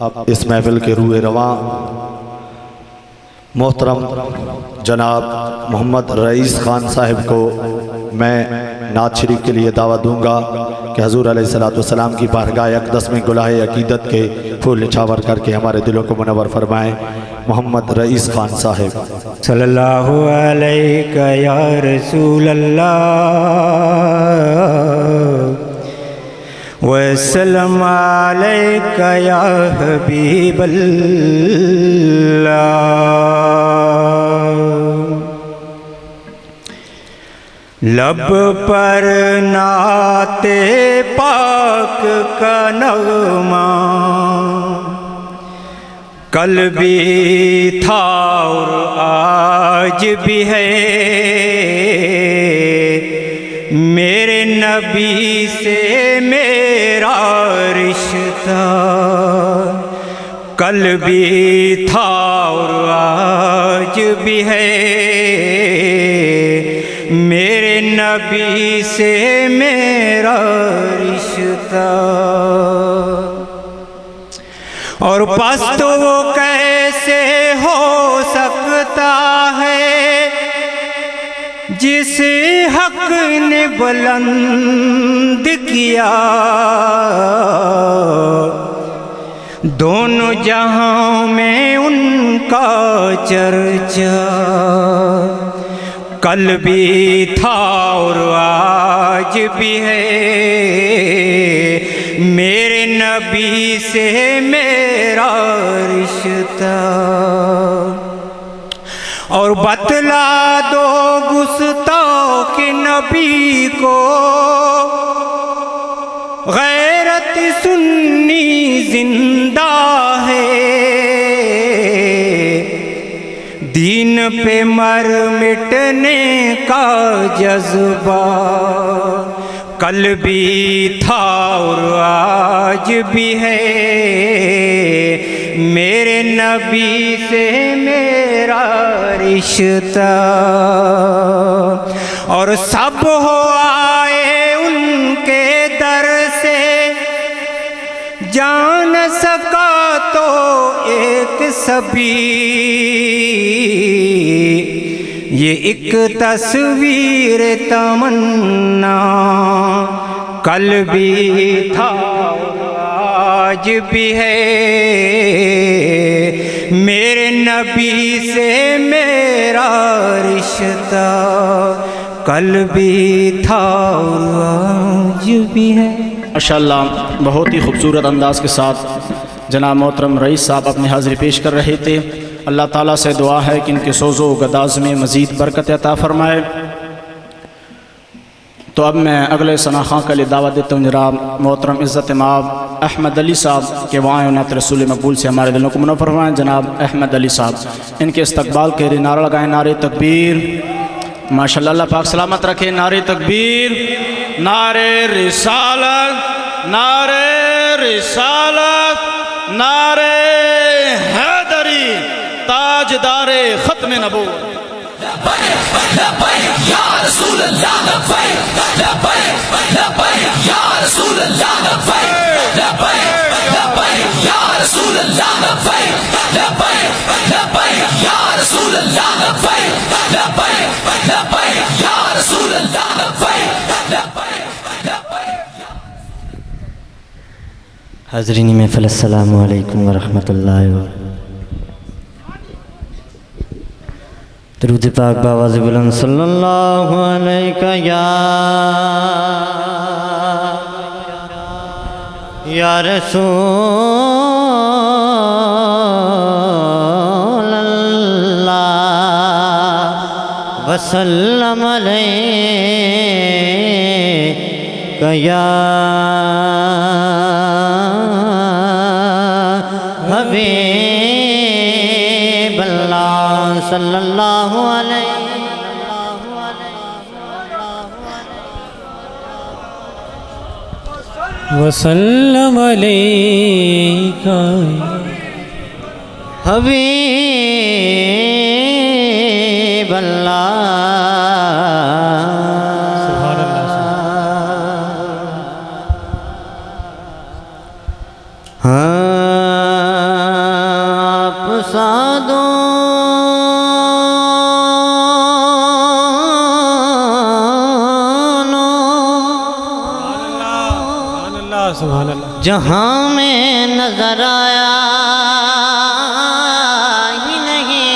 اب اس محفل کے روح رواں محترم جناب محمد رئیس خان صاحب کو میں نعت شریف کے لیے دعوت دوں گا کہ حضور علیہ السلام کی بارگاہ اقدس میں گلہ عقیدت کے پھول نچھاور کر کے ہمارے دلوں کو منور فرمائیں۔ محمد رئیس خان صاحب۔ صلی اللہ علیہ یا رسول اللہ وسلم علیک یا حبیب اللہ۔ لب پر نعت پاک کا نغمہ کل بھی تھا اور آج بھی ہے، میرے نبی سے میرا رشتہ کل بھی تھا اور آج بھی ہے، میرے نبی سے میرا رشتہ۔ اور پس تو وہ کیسے ہو سکتا ہے جس حق نے بلند کیا، دونوں جہاں میں ان کا چرچا کل بھی تھا اور آج بھی ہے، میرے نبی سے میرا رشتہ۔ اور بتلا دو گستاخ نبی کو غیرت سنی زندہ ہے، دین پہ مر مٹنے کا جذبہ کل بھی تھا اور آج بھی ہے، میرے نبی سے میرا رشتہ۔ اور سب ہو آئے ان کے در سے، جان سکا تو ایک سبھی، یہ ایک تصویر تمنا کل بھی تھا آج بھی ہے، میرے نبی سے میرا رشتہ کل بھی تھا آج بھی ہے۔ ماشاءاللہ بہت ہی خوبصورت انداز کے ساتھ جناب محترم رئیس صاحب اپنی حاضری پیش کر رہے تھے۔ اللہ تعالیٰ سے دعا ہے کہ ان کے سوز و گداز میں مزید برکت عطا فرمائے۔ تو اب میں اگلے ثنا خواں کے لیے دعوت دیتا ہوں جناب محترم عزت مآب احمد علی صاحب کہ وہ آئیں نعت رسول مقبول سے ہمارے دلوں کو منور فرمائیں۔ جناب احمد علی صاحب ان کے استقبال کے لیے نعرہ لگائیں، نعرہ تکبیر۔ ماشاءاللہ اللہ پاک سلامت رکھے۔ نعرہ تکبیر، نعرہ رسالت، نعرہ رسالت، نعرہ حیدری، تاجدار ختم نبوت۔ لبیک لبیک یا رسول اللہ، لبیک لبیک لبیک یا رسول اللہ، لبیک لبیک لبیک یا رسول اللہ، لبیک لبیک لبیک یا رسول اللہ، لبیک لبیک لبیک یا رسول اللہ، لبیک لبیک لبیک۔ حاضرین محفل السلام علیکم ورحمۃ اللہ وبرکاتہ۔ درود پاک باواز بلند صلی اللہ علیہ یا رسول اللہ وسلم علیہ یا حبیب اللہ صلی اللہ علیہ وسلم علیک حبیب اللہ۔ سبحان اللہ۔ ہاں جہاں میں نظر آیا ہی نہیں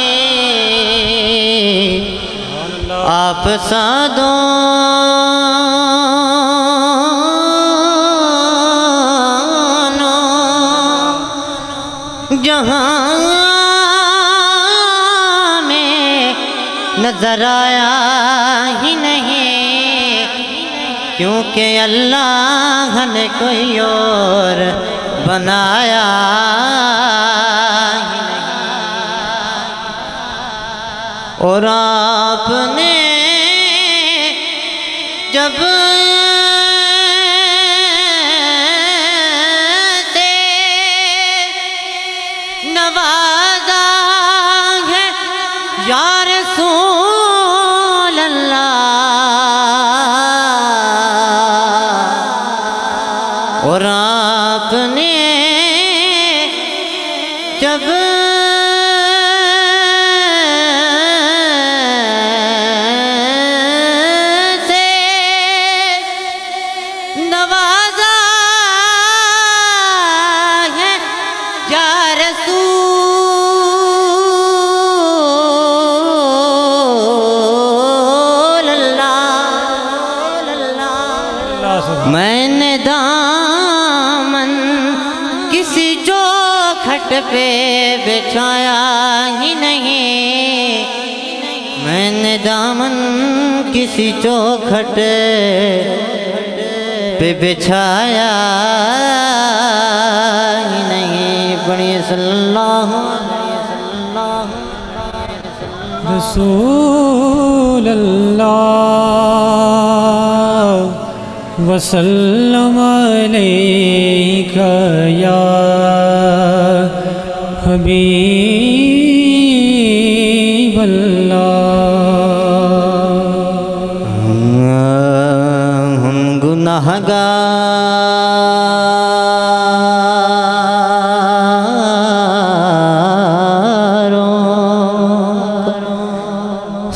آپ سا دونوں جہاں میں نظر آیا ہی نہیں کیونکہ اللہ نے کوئی اور بنایا ہی نہیں اور آپ نے جب سے نوازا ہے یا رسول اللہ اور آپ نے جب سے نوازا ہے یا رسول اللہ میں نے کسی چوکھٹ پہ بچھایا ہی نہیں میں نے دامن کسی چوکھٹ پہ بچھایا ہی نہیں پڑھیے صلی اللہ رسول اللہ وسلم علیک یا حبیب اللہ ہم گناہگاروں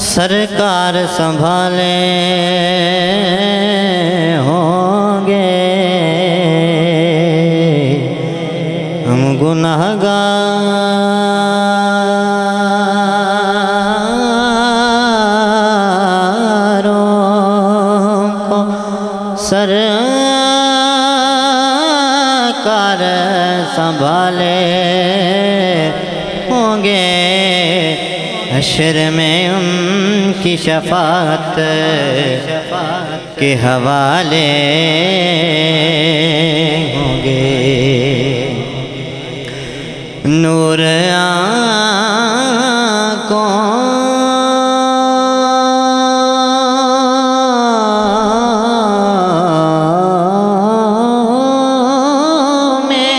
سرکار سنبھالے گناہگاروں کو سرکار سنبھالے ہوں گے حشر میں ان کی شفاعت کے حوالے ہوں گے نور آنکھوں میں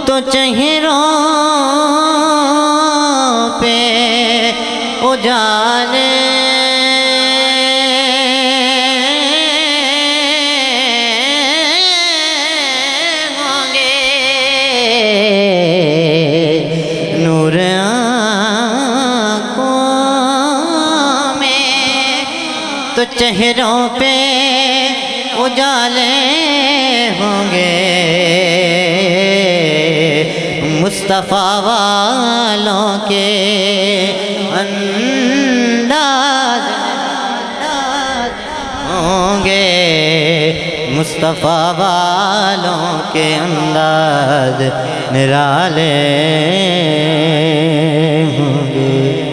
تو چہروں پہ اجالے تو چہروں پہ اجالے ہوں گے مصطفیٰ والوں کے انداز ہوں گے مصطفیٰ والوں کے انداز نرالے ہوں گے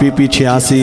PP 86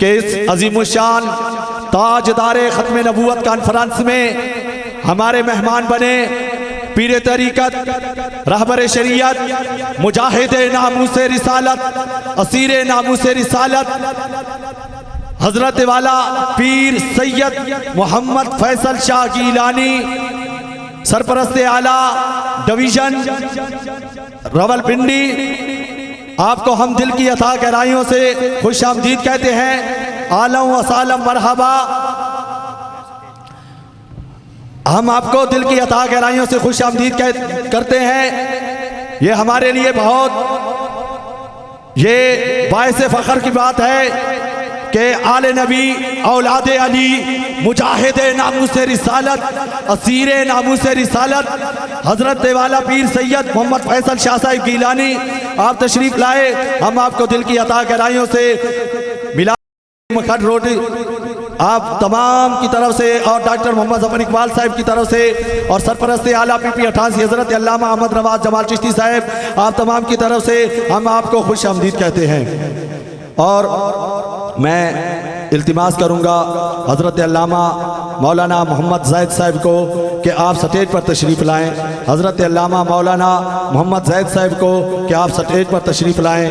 کہ اس عظیم الشان تاجدار ختم نبوت کانفرنس میں ہمارے مہمان بنے پیر طریقت، رہبر شریعت، مجاہد ناموس رسالت، اسیر ناموس رسالت، حضرت والا پیر سید محمد فیصل شاہ گیلانی، سرپرست اعلیٰ ڈویژن راولپنڈی، آپ کو ہم دل کی عطا گہرائیوں سے خوش آمدید کہتے ہیں۔ عالم و سالم مرحبا۔ ہم آپ کو دل کی عطا گہرائیوں سے خوش آمدید کرتے ہیں۔ یہ ہمارے لیے یہ باعث فخر کی بات ہے کہ آل نبی، اولاد علی، مجاہد ناموس رسالت، اسیر ناموس رسالت، حضرت والا پیر سید محمد فیصل شاہ صاحب گیلانی آپ تشریف لائے۔ ہم آپ کو دل کی عطا گہرائیوں سے ملا مکھن روٹی آپ تمام کی طرف سے اور ڈاکٹر محمد ظفر اقبال صاحب کی طرف سے اور سرپرست اعلیٰ پی پی 88 حضرت علامہ احمد رواز جمال چشتی صاحب آپ تمام کی طرف سے ہم آپ کو خوش آمدید کہتے ہیں۔ اور میں التماس کروں گا حضرت علامہ مولانا محمد زید صاحب کو کہ آپ سٹیج پر تشریف لائیں۔ حضرت علامہ مولانا محمد زید صاحب کو کہ آپ سٹیج پر تشریف لائیں۔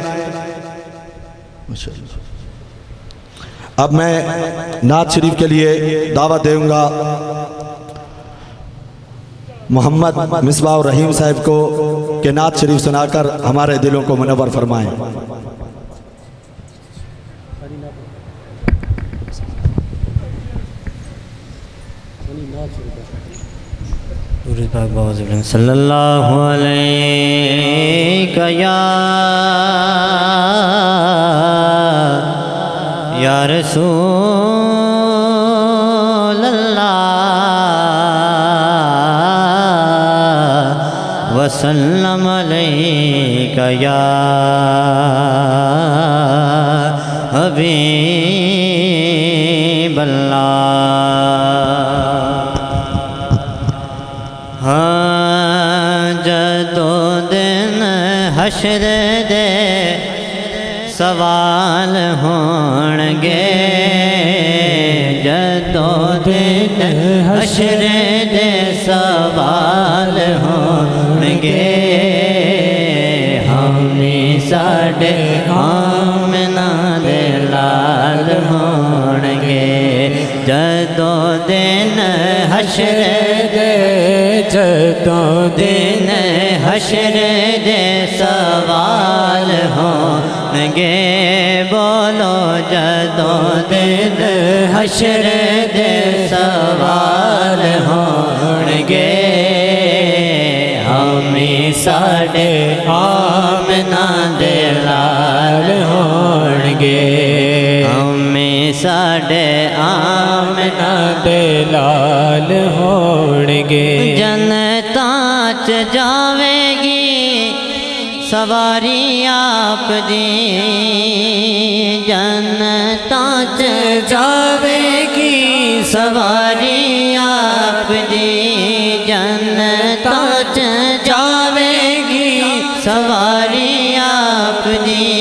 اب میں نعت شریف کے لیے دعوت دوں گا محمد مصباح الرحیم صاحب کو کہ نعت شریف سنا کر ہمارے دلوں کو منور فرمائیں۔ صلی اللہ علیہ یا رسول اللہ وسلم علیک یا حبیب اللہ۔ جدو دن حشر دے سوال ہونگے، جدو دن حشر دے سوال ہونگے، ہمیں ساڑے آمنہ دے لال ہونگے، جدو دن حشر دے، جدو دن حشر دے سوال ہونگے، بولو جدو دن حشر دے سوال ہونگے، ہمیں ساڑے آمنہ دے لال ہونگے، ہمیں ساڑے آمنہ دے لال ہونگے، جنتاں چ جاوے گی سواری آپ دی، جنتاں چ جاوے گی سواری آپ دی، جنتاں چ جاوے گی سواری آپ دی،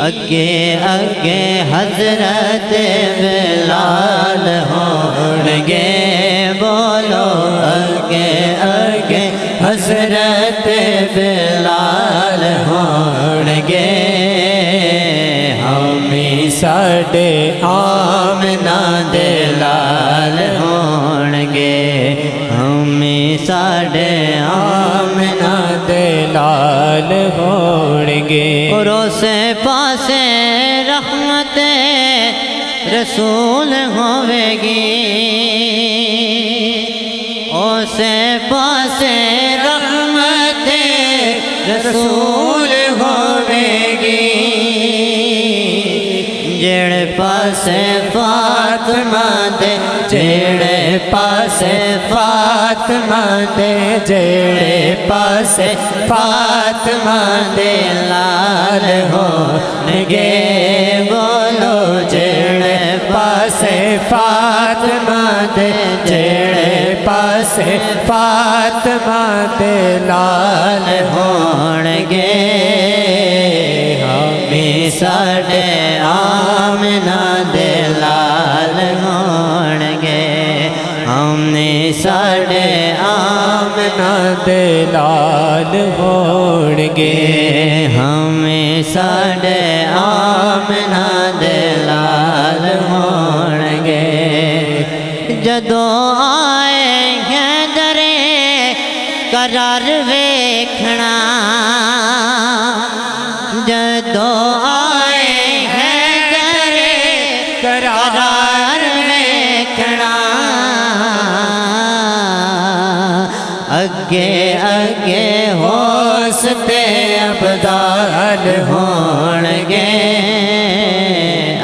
اگے اگے حضرت بلال ہونگے، بولو اگے اگے حضرت بلال ہونگے، ہمیں ساڑے آمنہ دے لال ہونگے، ہمیں ساڑے آمنہ دے لال ہونگے، روسے پاسے رحمت رسول ہوے گی، اسے پاسے رحمت رسول ہوے گی، جڑے پاسے فاطمہ دے، جڑے پاسے فاطمہ دے، جڑے پاسے فاطمہ دے لال ہونگے، بولو جڑے پاسے فاطمہ دے، جڑے پاسے فاطمہ دے لال ہونگے، ہمیں ساڈے آمنہ دے لال ہون گے ہمیں ساڈے آمنہ دے لال ہون گے ہمیں ساڈے آمنہ دے لال ہون گے جدوں آئے ہیں درے قرار ویکھنا جدوں آئے ہیں درے قرار ویکھنا اگے اگے ہوستے ابدال ہون گے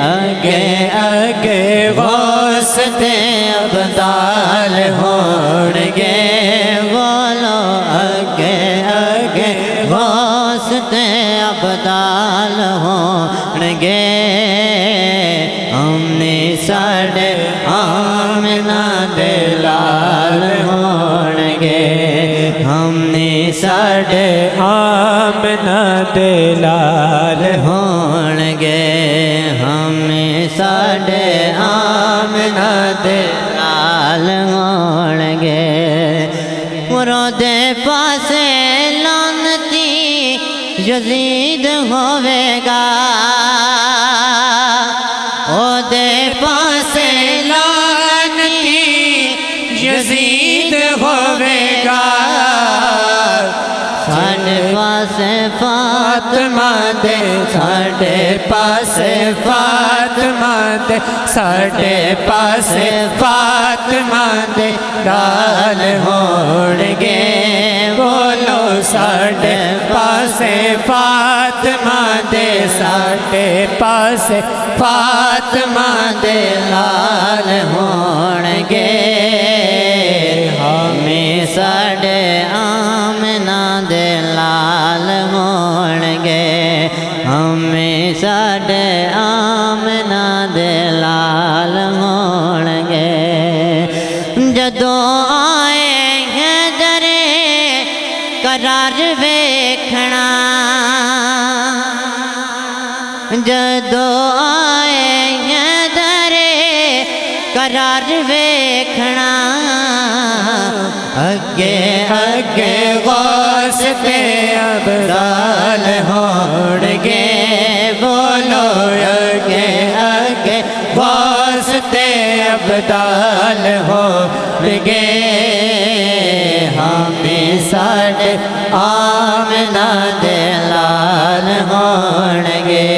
اگے اگے ہوستے ابدال ہون گے بولو اگے اگے ہوستے ابدال ہون گے ہم نے ساڈے آمنہ دے لال ہون گے ہم نے ساڈے آمنہ دے لال ہون گے ہمیں ساڈے آمنہ دے لال ہون گے مرودے پاسے لعنتی یزید ہوے گا او دے پاسے لعنتی یزید ہوے گا ساڈے پاسے فاطمہ دے ساڈے پاسے فاطمہ دے ساڈے پاسے فاطمہ دے لال ہون گے بولو ساڈے پاسے فاطمہ دے ساڈے پاسے فاطمہ دے لال ہون گے ہمیں ساڈے آمنہ دے لال ہون گے ہمیں ساڈے آمنہ دے لال ہون گے جدوں آئے ہیں درے قرار ویکھنا جدوں آئے ہیں درے قرار ویکھنا اگے اگے غوث تے ابدال ہون گے بولو اگے اگے غوث تے ابدال ہون گے ہمیں ساڈے آمنہ دے لال ہون گے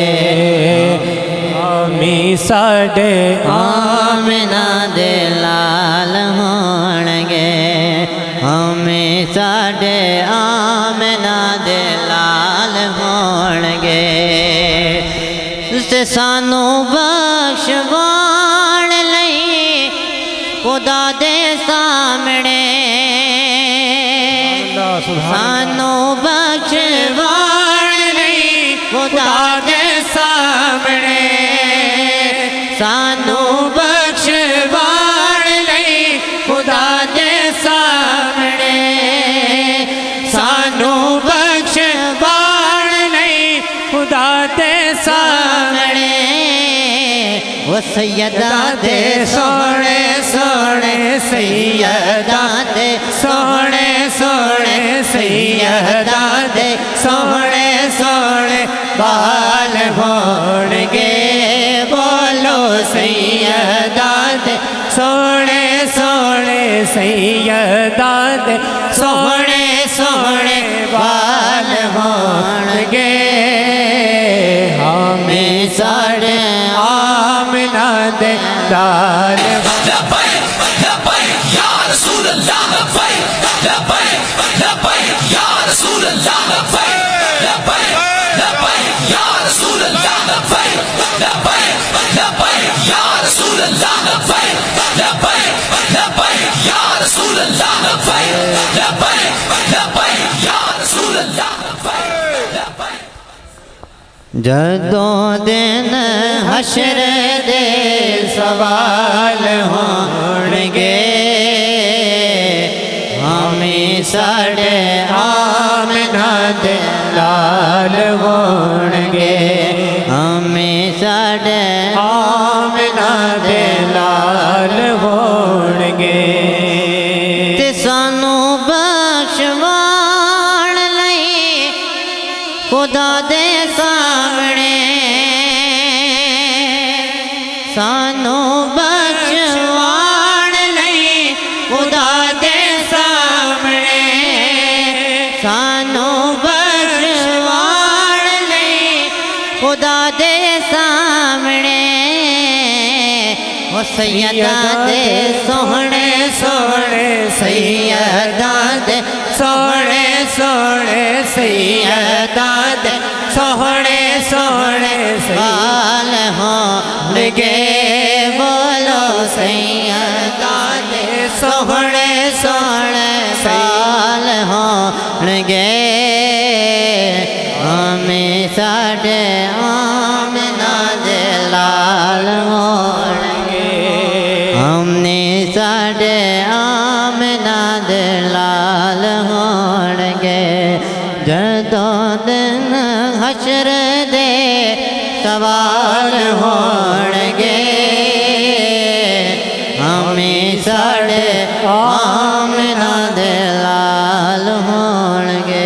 ہمیں ساڈے آمنہ دے لال ہون گے ہمیں ساڈے آمنہ دے لال ہون گے تے سانو بخشوان لئی خدا دے سامنے سانو بخشوان لئی خدا دے سامنے سانو بخشوان لئی خدا دے سامنے سانو بخشوان لئی خدا دے سامنے وہ سیدہ دے سونے سونے سیدہ دے سونے سونے سیدہ دے سونے سونے بال ہون گے بولو سیدہ دے سونے سونے سیدہ دے سونے سونے بال ہون گے ہمیں ساڈے آمنہ دے لال لبیک لبیک یا رسول اللہ لبیک لبیک لبیک یا رسول اللہ لبیک لبیک لبیک یا رسول اللہ لبیک لبیک لبیک یا رسول اللہ لبیک لبیک لبیک یا رسول اللہ لبیک لبیک لبیک یا رسول اللہ لبیک لبیک جدوں دن حشر دے سوال ہون گے ہمیں ساڈے آمنہ دے لال ہون گے خدا دے سامنے سانو بچوان لئی خدا دے سامنے سانو بچوان لئی خدا دے سامنے وہ سیدہ دے سوہنے سوہنے سیدہ دے سوہنے سوہنے سیدہ دے سوہنے سوہنے سوال ہوں لگے بولو سیدہ دے سوہنے سوہنے سوال ہوں لگے ہمیں ساڑھے آمنہ دے لال ہوں ہم نے ساڑھے آمنہ دے لال ہونگے جدو دن حشر دے سوال ہونگے ہمیں ساڑھے آمنہ دے لال ہونگے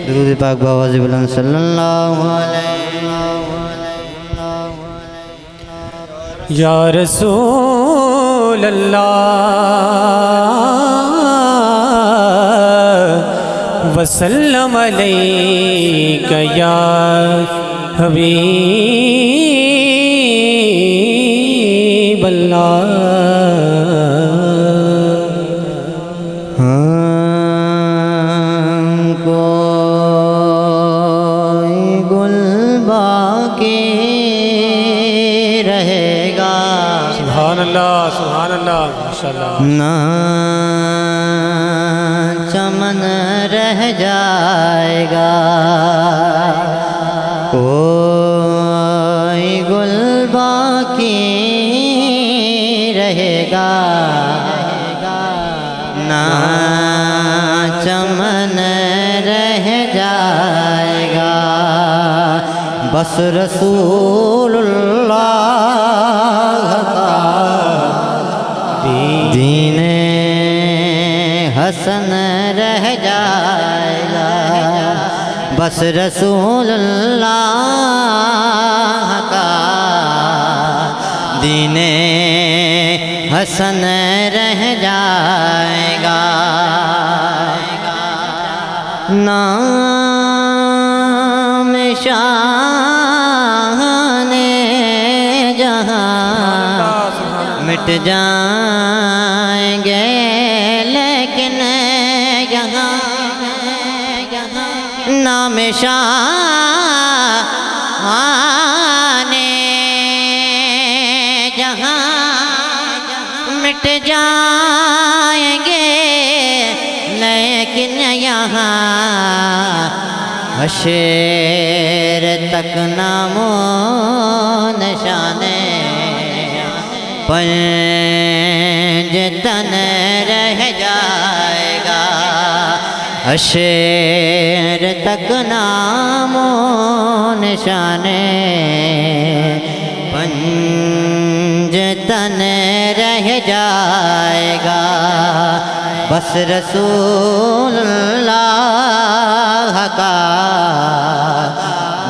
درود پاک باواز بلند صلی اللہ علیہ یا رسول اللہ وسلم علیک یا حبیب اللہ کوئی گل باقی رہے گا سبحان اللہ ماشاءاللہ نہ چمن رہ جائے گا کوئی گل باقی رہے گا نہ چمن رہ جائے گا بس رسول اللہ کا دین حسن رہ جائے گا بس رسول اللہ کا دین حسن رہ جائے گا نام شان جہاں مٹ جائیں گے لیکن یہاں نام شان جہاں مٹ جائیں گے لیکن یہاں حشر تک نام و نشانے پنج تن رہ جائے گا حشر تک نام و نشانے پنج تن رہ جائے گا بس رسول اللہ کا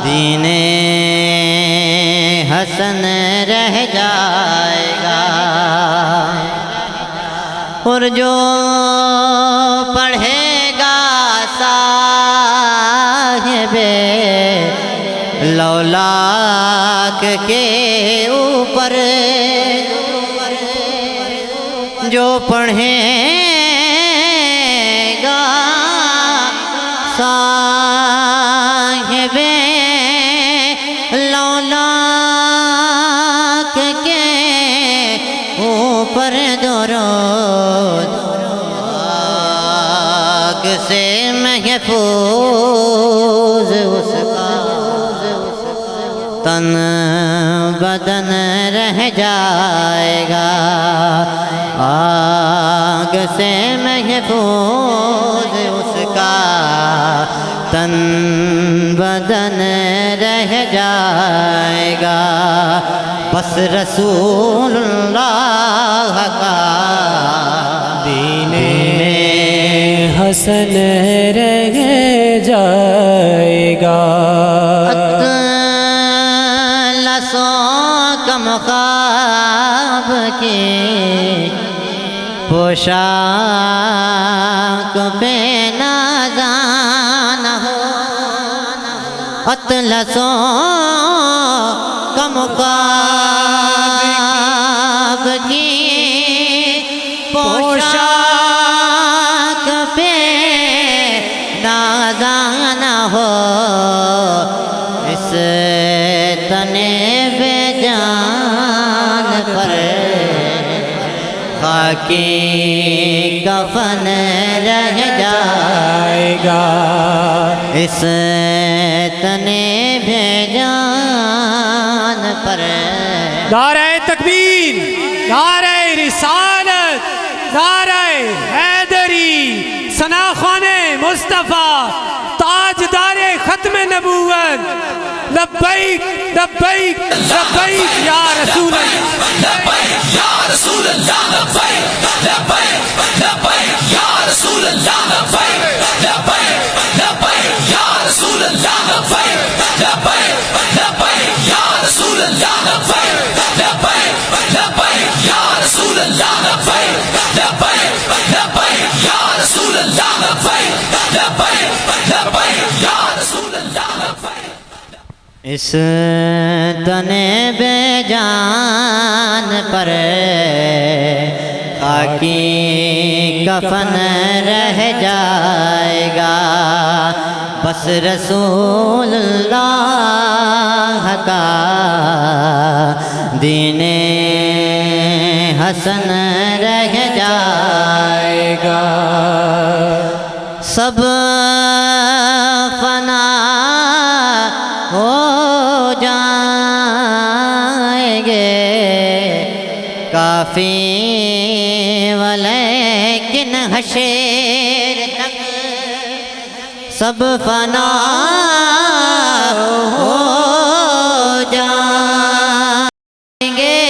دین حسن رہ جائے گا اور جو پڑھے گا صاحب لولاک کے اوپر جو پڑھیں گا صاحب لولاک کے اوپر درود آگ سے محفوظ اس کا تن بدن رہ جائے گا آگ سے محفوظ اس کا تن بدن رہ جائے گا بس رسول اللہ کا دین حسن رہ لسوں کم خواب کی پوشاک پہ نازان ہو اطلسوں کم خواب کی پوشاک پہ نازان ہو اس تنے بے جان پر خاکی کفن رہ جائے گا اس تنے بے جان پر نعرہ تکبیر، نعرہ رسالت، نعرہ حیدری، ثناءخوان مصطفیٰ، تاجدار ختم نبوت، لبیک لبیک لبیک یا رسول اللہ، لبیک یا رسول اللہ، لبیک لبیک لبیک یا رسول اللہ، لبیک لبیک لبیک یا رسول اللہ، لبیک لبیک لبیک یا رسول اللہ، لبیک لبیک لبیک یا رسول اللہ، لبیک لبیک لبیک یا رسول اللہ، لبیک لبیک لبیک یا رسول اللہ، لبیک۔ اس تنے بے جان پر خاکی کفن رہ جائے گا بس رسول اللہ کا دین حسن رہ جائے گا سب فنا ہو جائیں گے کافی ولیکن حشر تک سب فنا ہو جائیں گے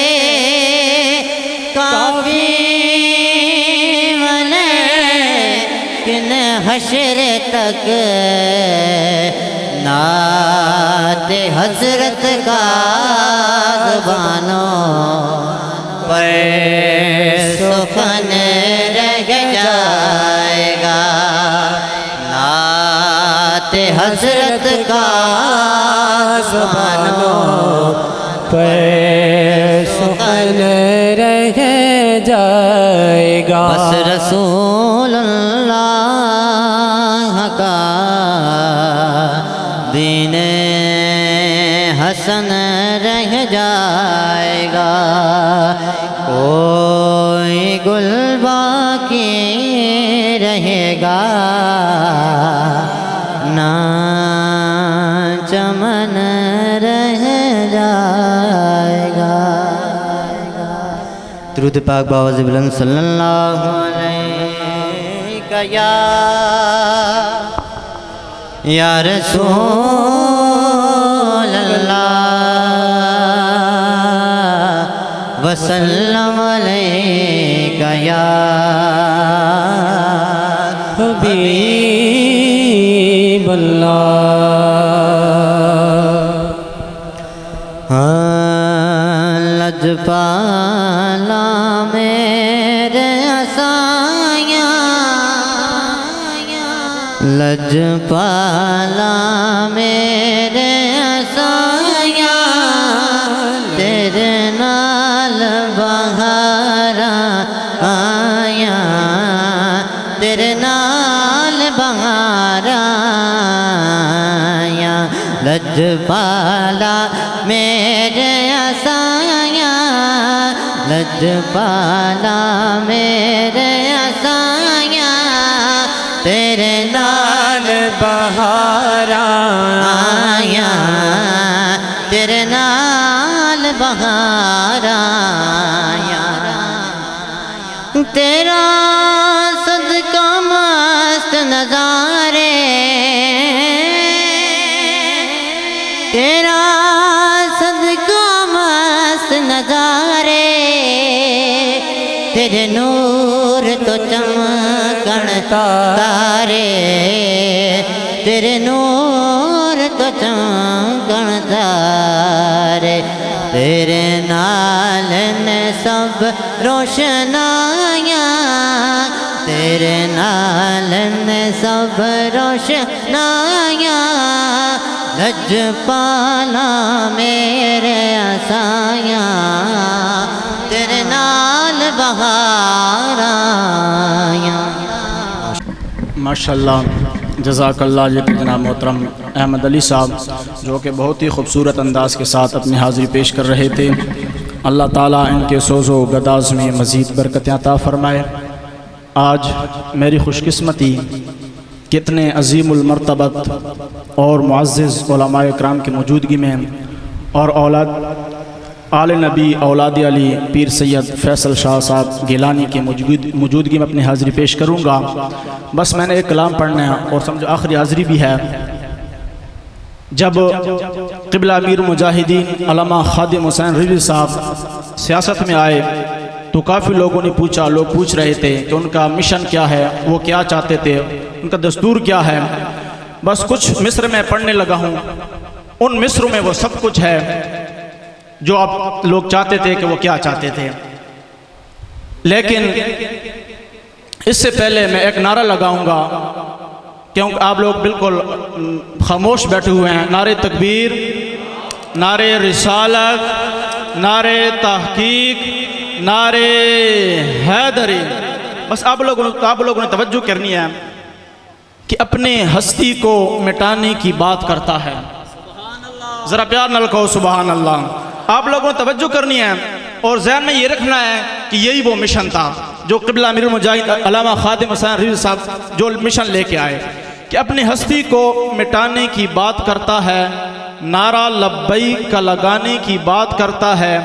کافی ولیکن حشر تک نعت حضرت کا زبانوں پر سخن رہ جائے گا نعت حضرت کا زبانوں پر سخن رہ جائے گا بس رسول اللہ کا دین حسن رہ جائے گا کوئی گل باقی رہے گا نہ چمن رہ جائے گا درود پاک باوز بلند صلی اللہ علیہ یا رسول اللہ وسلم علیک یا حبیب اللہ لجپالا میرے اسایاں لجپالا میرے اسایاں تیرے نال بہاراں آیاں تیرے نال بہاراں آیاں لجپالا میرے اسایاں لجپالا میرے اسایاں تیرے نال بہاراں آیاں تیرے نال بہاراں آیاں تیرا صدقہ مست نظارے تیرا صدقہ مست نظارے تیرے نور تو چمکن تارے تیرے نور تو چنگن دارے تیرے نال نے سب روشنائیاں تیرے نال نے سب روشنائیاں لج پالا میرے آسایاں تیرے نال بہار آیاں. ماشاءاللہ جزاک اللہ جناب محترم احمد علی صاحب جو کہ بہت ہی خوبصورت انداز کے ساتھ اپنی حاضری پیش کر رہے تھے. اللہ تعالیٰ ان کے سوز و گداز میں مزید برکتیں عطا فرمائے. آج میری خوش قسمتی کتنے عظیم المرتبت اور معزز علماء اکرام کی موجودگی میں اور اولاد آل نبی اولاد علی پیر سید فیصل شاہ صاحب گیلانی کی موجودگی میں اپنی حاضری پیش کروں گا. بس میں نے ایک کلام پڑھنا ہے اور سمجھو آخری حاضری بھی ہے. جب قبلہ امیر مجاہدین علامہ خادم حسین رضوی صاحب سیاست میں آئے تو کافی لوگوں نے پوچھا، لوگ پوچھ رہے تھے کہ ان کا مشن کیا ہے، وہ کیا چاہتے تھے، ان کا دستور کیا ہے. بس کچھ مصر میں پڑھنے لگا ہوں، ان مصر میں وہ سب کچھ ہے جو آپ لوگ چاہتے تھے کہ وہ کیا چاہتے تھے. لیکن اس سے پہلے میں ایک نعرہ لگاؤں گا کیونکہ آپ لوگ بالکل خاموش بیٹھے ہوئے ہیں. نعرہ تکبیر، نعرہ رسالت، نعرہ تحقیق، نعرہ حیدری. بس آپ لوگوں نے توجہ کرنی ہے کہ اپنے ہستی کو مٹانے کی بات کرتا ہے. ذرا پیار نہ کہو سبحان اللہ. آپ لوگوں نے توجہ کرنی ہے اور ذہن میں یہ رکھنا ہے کہ یہی وہ مشن تھا جو قبلہ امیر المجاہدین علامہ خادم حسین رضوی صاحب جو مشن لے کے آئے کہ اپنی ہستی کو مٹانے کی بات کرتا ہے، نعرہ لبیک کا لگانے کی بات کرتا ہے،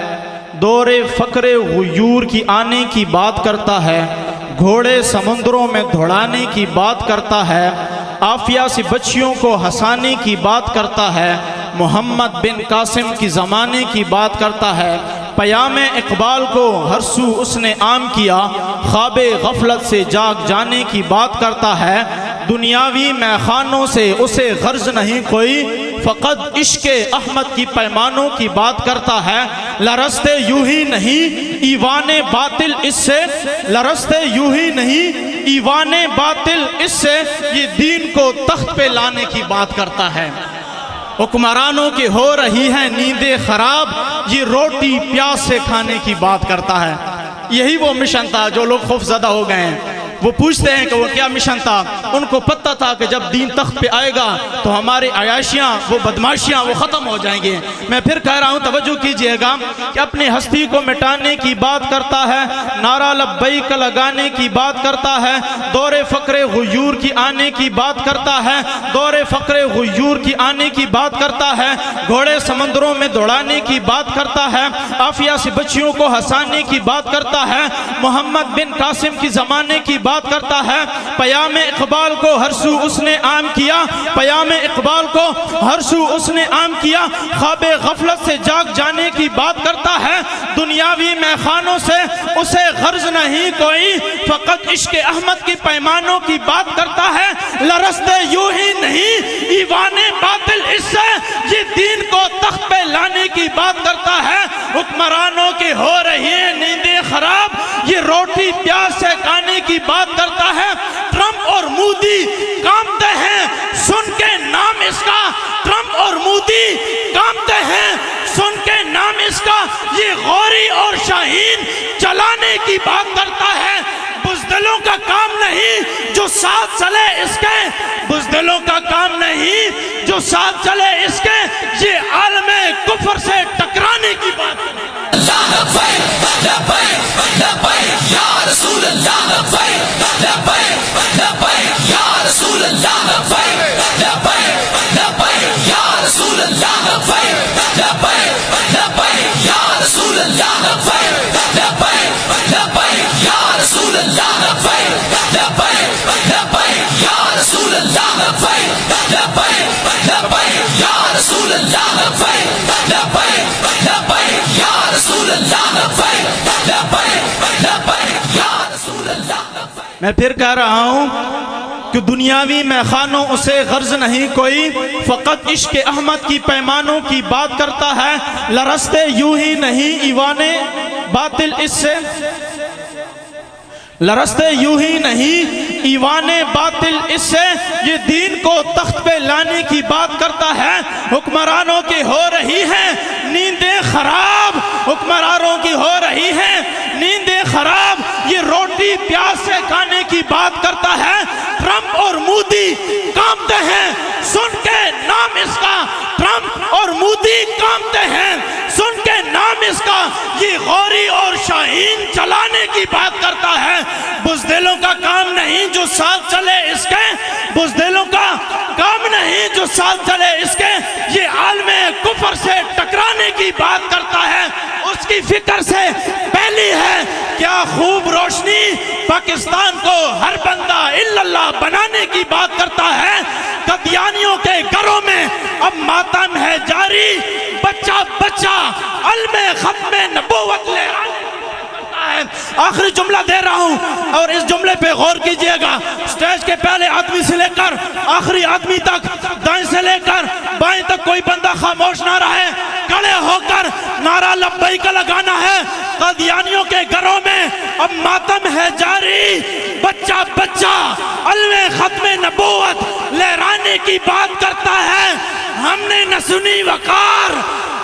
دور فقر غیور کی آنے کی بات کرتا ہے، گھوڑے سمندروں میں دوڑانے کی بات کرتا ہے، عافیہ سے بچیوں کو ہنسانے کی بات کرتا ہے، محمد بن قاسم کی زمانے کی بات کرتا ہے، پیام اقبال کو ہر سو اس نے عام کیا، خواب غفلت سے جاگ جانے کی بات کرتا ہے، دنیاوی میخانوں سے اسے غرض نہیں کوئی، فقط عشق احمد کی پیمانوں کی بات کرتا ہے، لرزتے یوں ہی نہیں ایوان باطل اس سے، لرزتے یوں ہی نہیں ایوان باطل اس سے، یہ دین کو تخت پہ لانے کی بات کرتا ہے. حکمرانوں کی ہو رہی ہے نیندیں خراب، یہ روٹی پیاس سے کھانے کی بات کرتا ہے. یہی وہ مشن تھا. جو لوگ خوف زدہ ہو گئے ہیں وہ پوچھتے ہیں کہ وہ کیا مشن تھا. ان کو پتہ تھا کہ جب دین تخت پہ آئے گا تو ہماری عیاشیاں، وہ بدماشیاں وہ ختم ہو جائیں گے. میں پھر کہہ رہا ہوں توجہ کیجئے گا کہ اپنی ہستی کو مٹانے کی بات کرتا ہے، نعرہ لبیک لگانے کی بات کرتا ہے، دور فقر غیور کی آنے کی بات کرتا ہے، دور فقر غیور کی آنے کی بات کرتا ہے، گھوڑے سمندروں میں دوڑانے کی بات کرتا ہے، عافیہ سے بچیوں کو ہنسانے کی بات کرتا ہے، محمد بن قاسم کی زمانے کی بات کرتا ہے، پیام اقبال کو ہر سو اس نے عام کیا، پیام اقبال کو ہر سو اس نے عام کیا، خواب غفلت سے جاگ جانے کی بات کرتا ہے، دنیاوی میخانوں سے اسے غرض نہیں کوئی، فقط عشق احمد کی پیمانوں کی بات کرتا ہے، لرزتے یوں ہی نہیں ایوان باطل اس سے، یہ دین کو تخت پہ لانے کی بات کرتا ہے. حکمرانوں کی ہو رہی ہے نیندیں خراب، یہ روٹی پیاس سے کھانے کی بات کرتا ہے. ٹرمپ اور مودی کامتے ہیں سن کے نام اس کا، ٹرمپ اور مودی کامتے ہیں سن کے نام اس کا، یہ غوری اور شاہین چلانے کی بات کرتا ہے. بزدلوں کا کام نہیں جو ساتھ چلے اس کے، بزدلوں کا کام نہیں جو ساتھ چلے اس کے، یہ عالم کفر سے ٹکرانے کی بات کرتا ہے. لبیک لبیک لبیک یا رسول اللہ، لبیک لبیک لبیک یا رسول اللہ، لبیک لبیک لبیک یا رسول اللہ، لبیک لبیک لبیک یا رسول اللہ، لبیک لبیک لبیک یا رسول اللہ، لبیک لبیک لبیک یا رسول اللہ، لبیک لبیک لبیک یا رسول اللہ، لبیک لبیک لبیک یا رسول اللہ، لبیک لبیک لبیک یا رسول اللہ. میں پھر کہہ رہا ہوں کہ دنیاوی میخانوں اسے غرض نہیں کوئی، فقط عشق احمد کی پیمانوں کی بات کرتا ہے، لرزتے یوں ہی نہیں ایوانے باطل اس سے، لرزتے یوں ہی نہیں ایوان باطل اس سے، یہ دین کو تخت پہ لانے کی بات کرتا ہے، حکمرانوں کی ہو رہی ہیں نیندیں خراب، حکمرانوں کی ہو رہی ہیں نیندیں خراب، یہ روٹی پیاز سے کھانے کی بات کرتا ہے، ٹرمپ اور مودی کامتے ہیں سن کے نام اس کا، ٹرمپ اور مودی کامتے ہیں سن کے نام اس کا، یہ غوری اور شاہین چلانے کی بات کرتا ہے، بزدلوں کا کام نہیں جو ساتھ چلے اس کے، بزدلوں کا کام نہیں جو ساتھ چلے اس کے، یہ عالم کفر سے ٹکرانے کی بات کرتا ہے، اس کی فکر سے پہلی ہے کیا خوب روشنی، پاکستان کو ہر بندہ الا اللہ بنانے کی بات کرتا ہے، قادیانیوں کے گھروں میں اب ماتم ہے جاری، بچہ بچہ علم ختم نبوت لے ہے۔ آخری جملہ دے رہا ہوں اور اس جملے پہ غور کیجئے گا، سٹیج کے پہلے آدمی سے لے کر آخری آدمی تک، دائیں سے لے کر بائیں تک کوئی بندہ خاموش نہ رہے، کھڑے ہو کر نعرہ لبیک لگانا ہے، قادیانیوں کے گھروں میں اب ماتم ہے جاری، بچہ بچہ علم ختم نبوت لہرانے کی بات کرتا ہے، ہم نے نہ سنی وقار،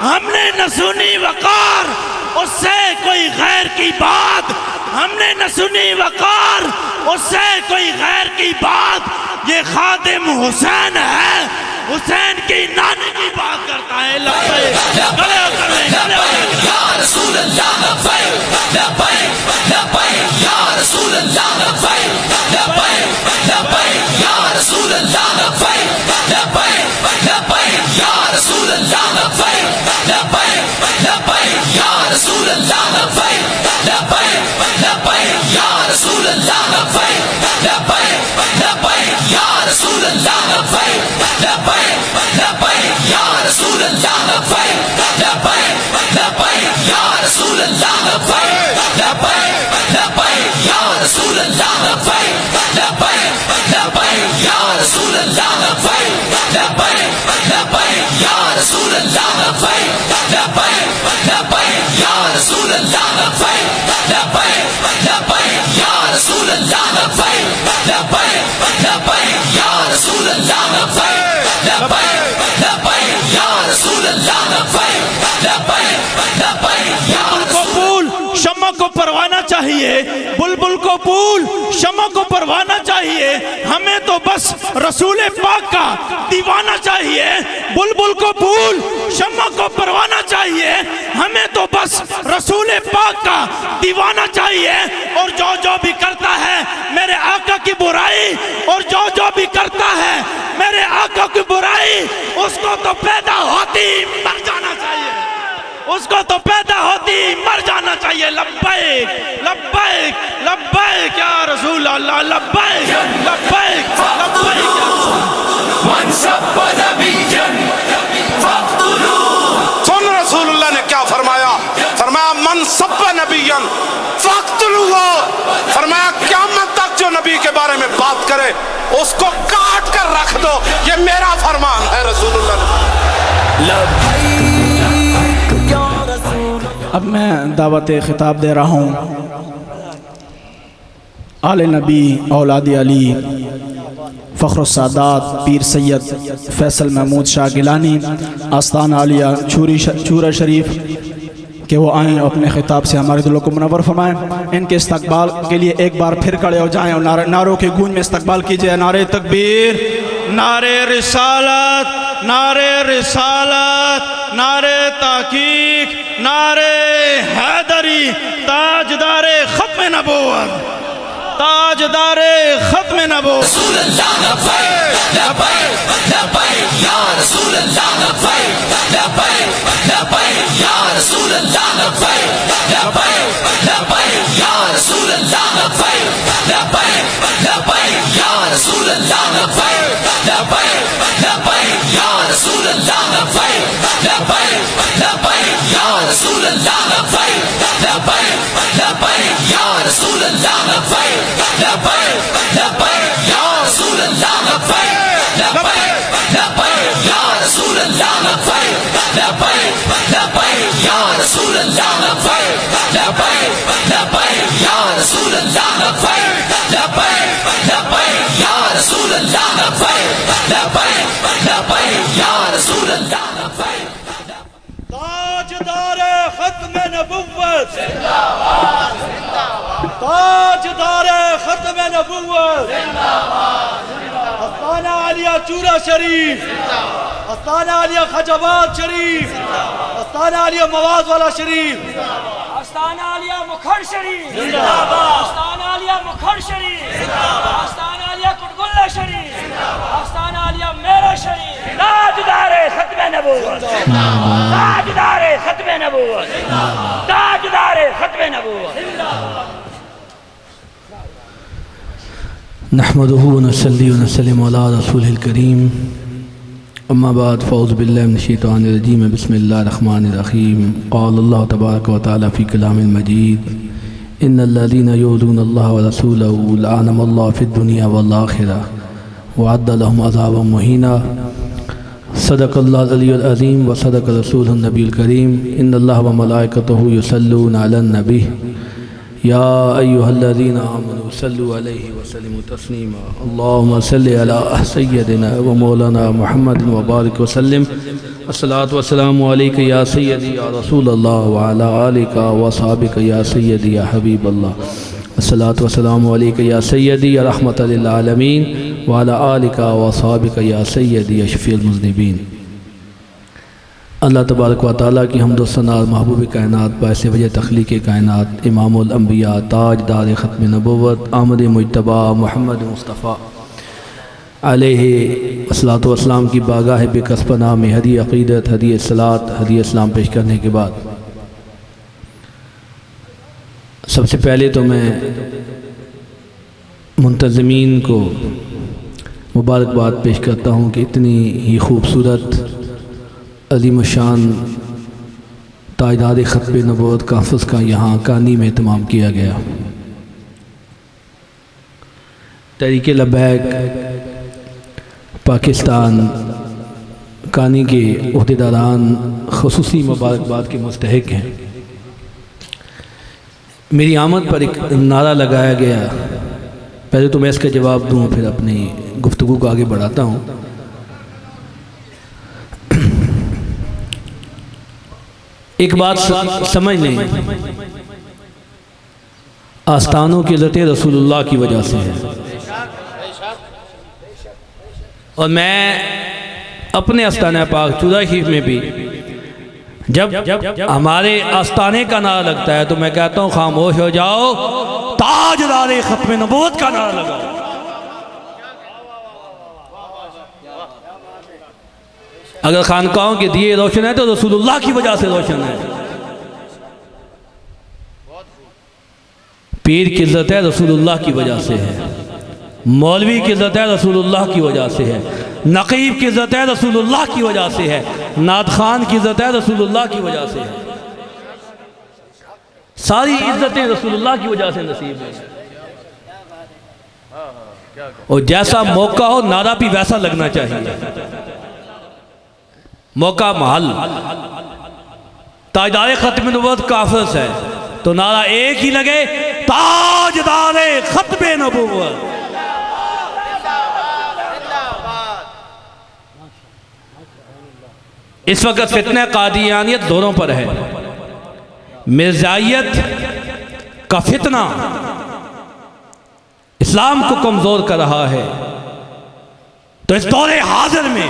ہم نے نہ سنی وقار، اس سے کوئی غیر کی بات، ہم نے نہ سنی وقار، اس سے کوئی غیر کی بات، یہ خادم حسین ہے، حسین کی نانی کی بات کرتا ہے، لبیک کھڑے ہو کر لبیک یا رسول اللہ لبیک لبیک لبیک یا رسول اللہ لبیک لبیک لبیک یا رسول اللہ لبیک لبیک لبیک یا رسول اللہ لبیک لبیک لبیک یا رسول اللہ لبیک لبیک لبیک یا رسول اللہ لبیک لبیک لبیک یا رسول اللہ لبیک لبیک لبیک یا رسول اللہ لبیک لبیک لبیک یا رسول اللہ لبیک لبیک لبیک یا رسول اللہ لبیک لبیک لبیک یا رسول اللہ لبیک لبیک لبیک یا رسول اللہ لبیک لبیک لبیک یا رسول اللہ لبیک لبیک لبیک یا رسول اللہ لبیک لبیک لبیک یا رسول اللہ لبیک لبیک لبیک یا رسول اللہ لبیک لبیک لبیک یا پھول شمع کو پروانہ چاہیے، بلبل کو پھول شمع کو پروانہ چاہیے، ہمیں تو بس رسول پاک کا دیوانہ چاہیے، بلبل کو پھول شمع کو پروانہ چاہیے، ہمیں تو بس رسول پاک کا دیوانہ چاہیے، اور جو جو بھی کرتا ہے میرے آقا کی برائی، اور جو جو بھی کرتا ہے میرے آقا کی برائی، اس کو تو پیدا ہوتی مر جانا چاہیے، اس کو تو پیدا ہوتی مر جانا چاہیے، لبیک لبیک لبیک یا رسول اللہ، لبیک لبیک لبیک من سب نبیا فاقتلوه، سن رسول اللہ نے کیا فرمایا؟ فرمایا من سب نبیا فاقتلوه، فرمایا قیامت تک جو نبی کے بارے میں بات کرے اس کو کاٹ کر رکھ دو، یہ میرا فرمان ہے رسول اللہ نے۔ اب میں دعوت خطاب دے رہا ہوں آل نبی اولاد علی فخر السادات پیر سید فیصل محمود شاہ گیلانی آستان عالیہ چورا شریف کہ وہ آئیں اپنے خطاب سے ہمارے دلوں کو منور فرمائیں، ان کے استقبال کے لیے ایک بار پھر کھڑے ہو جائیں اور نعروں کے گونج میں استقبال کیجئے، نعرہ تکبیر، نعرہ رسالت، نعرہ رسالت، نعرہ تحقیق، نعرہ حیدری، تاجدار ختم نبوت، تاجدار ختم نبوت، رسول اللہ لبیک لبیک لبیک یا رسول اللہ لبیک لبیک لبیک یا رسول اللہ لبیک لبیک لبیک یا رسول اللہ لبیک لبیک لبیک یا رسول اللہ لبیک لبیک لبیک یا رسول اللہ لبیک لبیک لبیک یا رسول اللہ لبیک لبیک لبیک یا رسول اللہ لبیک لبیک لبیک یا رسول رسول اللہ لبیک لبیک لبیک یا رسول اللہ لبیک لبیک لبیک یا رسول اللہ لبیک لبیک لبیک یا رسول اللہ لبیک لبیک لبیک یا رسول اللہ لبیک لبیک لبیک یا رسول اللہ لبیک تاجدار ختم نبوت زندہ باد زندہ باد تاجدار ختم نبوت زندہ باد آستانہ عالیہ چورا شریف آستانہ عالیہ خجاباد شریف آستانہ عالیہ مواز والا شریف آستانہ عالیہ مکھڑ شریف زندہ باد آستانہ عالیہ مکھڑ شریف زندہ باد آستانہ عالیہ کٹگلہ شریف زندہ باد آستانہ عالیہ میرا شریف تاجدار ختم نبوت تاجدار ختم نبوت تاجدار ختم نبوت نحمده ونصلي ونسلم على رسوله الكريم اما بعد فاعوذ بالله من الشيطان الرجيم بسم الله الرحمن الرحيم قال الله تبارك وتعالى في كلام المجيد ان الذين يؤذون الله ورسوله لعنهم الله في الدنيا والآخرة وعد لهم عذابا مهينا صدق الله العلي العظيم وصدق رسوله النبي الكريم ان الله وملائكته يصلون على النبي يا أيها الذين آمنوا صلوا عليه وسلموا تسليما اللهم صل على سيدنا ومولانا محمد وبارك وسلم الصلاة والسلام عليك يا سيدي يا رسول الله وعلى آلك وصحبك يا سيدي يا حبيب الله الصلاة والسلام عليك يا سيدي يا رحمة للعالمين وعلى آلك وصحبك يا سيدي يا شفيع المذنبين اللہ تبارک و تعالیٰ کی حمد و ثنا محبوب کائنات باعث وجہ تخلیق کائنات امام الانبیاء تاج دار ختم نبوت آمد مجتبی محمد مصطفیٰ علیہ الصلاۃ والسلام کی باگاہ بے کسب نام ہدی عقیدت ہدی صلاۃ ہدی اسلام پیش کرنے کے بعد سب سے پہلے تو میں منتظمین کو مبارکباد پیش کرتا ہوں کہ اتنی ہی خوبصورت عظیم الشان تاجدار ختم نبوت کانفرنس کا یہاں کانی میں اہتمام کیا گیا تحریک لبیک پاکستان کانی کے عہدیداران خصوصی مبارکباد کے مستحق ہیں میری آمد پر ایک نعرہ لگایا گیا پہلے تو میں اس کا جواب دوں پھر اپنی گفتگو کو آگے بڑھاتا ہوں ایک بات سمجھ لیں آستانوں کی عزت رسول اللہ کی وجہ سے ہے اور میں اپنے آستانہ پاک چورا شریف میں بھی جب ہمارے آستانے کا نعرہ لگتا ہے تو میں کہتا ہوں خاموش ہو جاؤ تاجدار ختم نبوت کا نعرہ لگاؤ اگر خانقاہوں کے دیے روشن ہے تو رسول اللہ کی وجہ سے روشن ہے پیر کی عزت ہے رسول اللہ کی وجہ سے ہے مولوی کی عزت ہے رسول اللہ کی وجہ سے ہے نقیب کی عزت ہے رسول اللہ کی وجہ سے ہے نعت خان کی عزت ہے رسول اللہ کی وجہ سے ہے ساری عزتیں رسول اللہ کی وجہ سے نصیب ہیں اور جیسا موقع ہو نعرہ بھی ویسا لگنا چاہیے موقع محل تاجدار ختم نبوت کانفرنس ہے تو نعرہ ایک ہی لگے تاجدار ختم نبوت اس وقت فتنہ قادیانیت دونوں پر ہے مرزائیت کا فتنہ اسلام کو کمزور کر رہا ہے تو اس دور حاضر میں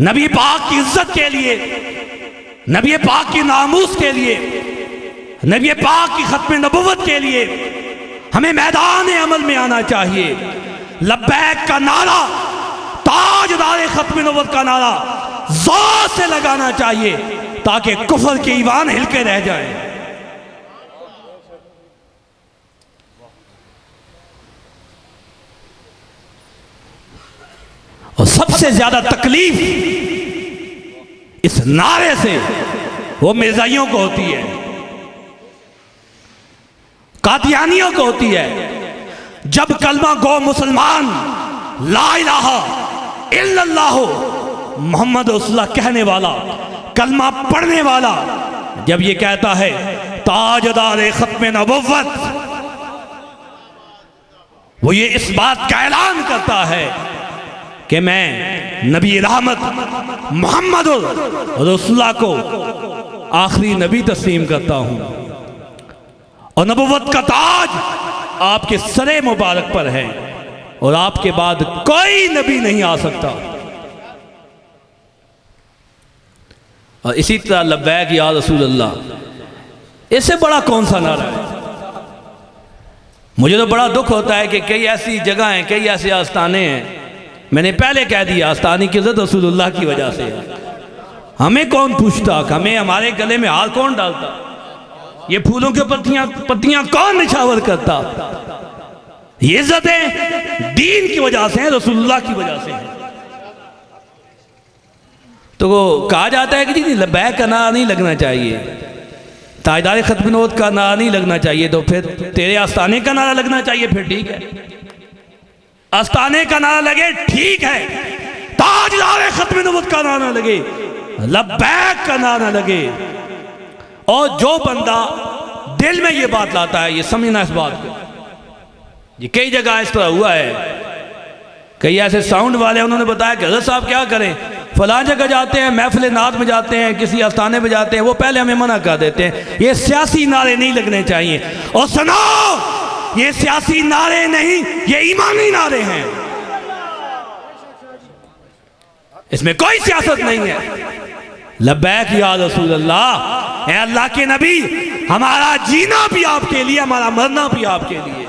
نبی پاک کی عزت کے لیے نبی پاک کی ناموس کے لیے نبی پاک کی ختم نبوت کے لیے ہمیں میدان عمل میں آنا چاہیے لبیک کا نعرہ تاجدار ختم نبوت کا نعرہ زور سے لگانا چاہیے تاکہ کفر کے ایوان ہل کے رہ جائیں اور سب سے زیادہ تکلیف اس نعرے سے وہ مرزائیوں کو ہوتی ہے قادیانیوں کو ہوتی ہے جب کلمہ گو مسلمان لا الہ الا اللہ محمد رسول اللہ کہنے والا، کلمہ پڑھنے والا جب یہ کہتا ہے تاجدار ختم نبوت، وہ یہ اس بات کا اعلان کرتا ہے کہ میں نبی رحمت محمد رسول اللہ کو آخری نبی تسلیم کرتا ہوں، اور نبوت کا تاج آپ کے سر مبارک پر ہے، اور آپ کے بعد کوئی نبی نہیں آ سکتا۔ اور اسی طرح لبیک یا رسول اللہ، اس سے بڑا کون سا نعرہ ہے؟ مجھے تو بڑا دکھ ہوتا ہے کہ کئی ایسی جگہ ہیں، کئی ایسے آستانے ہیں، میں نے پہلے کہہ دیا آستانے کی عزت رسول اللہ کی وجہ سے ہے۔ ہمیں کون پوچھتا، ہمیں ہمارے گلے میں ہار کون ڈالتا، یہ پھولوں کے پتیاں کون نچھاور کرتا؟ یہ عزتیں دین کی وجہ سے ہیں، رسول اللہ کی وجہ سے ہیں۔ تو وہ کہا جاتا ہے کہ جی لبیک کا نعرہ نہیں لگنا چاہیے، تاجدار ختم نبوت کا نعرہ نہیں لگنا چاہیے، تو پھر تیرے آستانے کا نعرہ لگنا چاہیے، پھر ٹھیک ہے، آستانے کا نعرہ لگے ٹھیک ہے، تاجدار ختم نبوت کا نعرہ لگے، لبیک کا نعرہ لگے۔ اور جو بندہ دل میں یہ بات لاتا ہے، یہ سمجھنا اس بات کو، یہ کئی جگہ اس طرح ہوا ہے، کئی ایسے ساؤنڈ والے انہوں نے بتایا کہ حضرت صاحب کیا کریں، فلاں جگہ جاتے ہیں، محفل نعت میں جاتے ہیں، کسی آستانے میں جاتے ہیں، وہ پہلے ہمیں منع کر دیتے ہیں، یہ سیاسی نعرے نہیں لگنے چاہیے۔ اور سنو، یہ سیاسی نعرے نہیں، یہ ایمانی نعرے ہیں، اس میں کوئی سیاست نہیں ہے۔ لبیک یا رسول اللہ، اے اللہ کے نبی، ہمارا جینا بھی آپ کے لیے، ہمارا مرنا بھی آپ کے لیے۔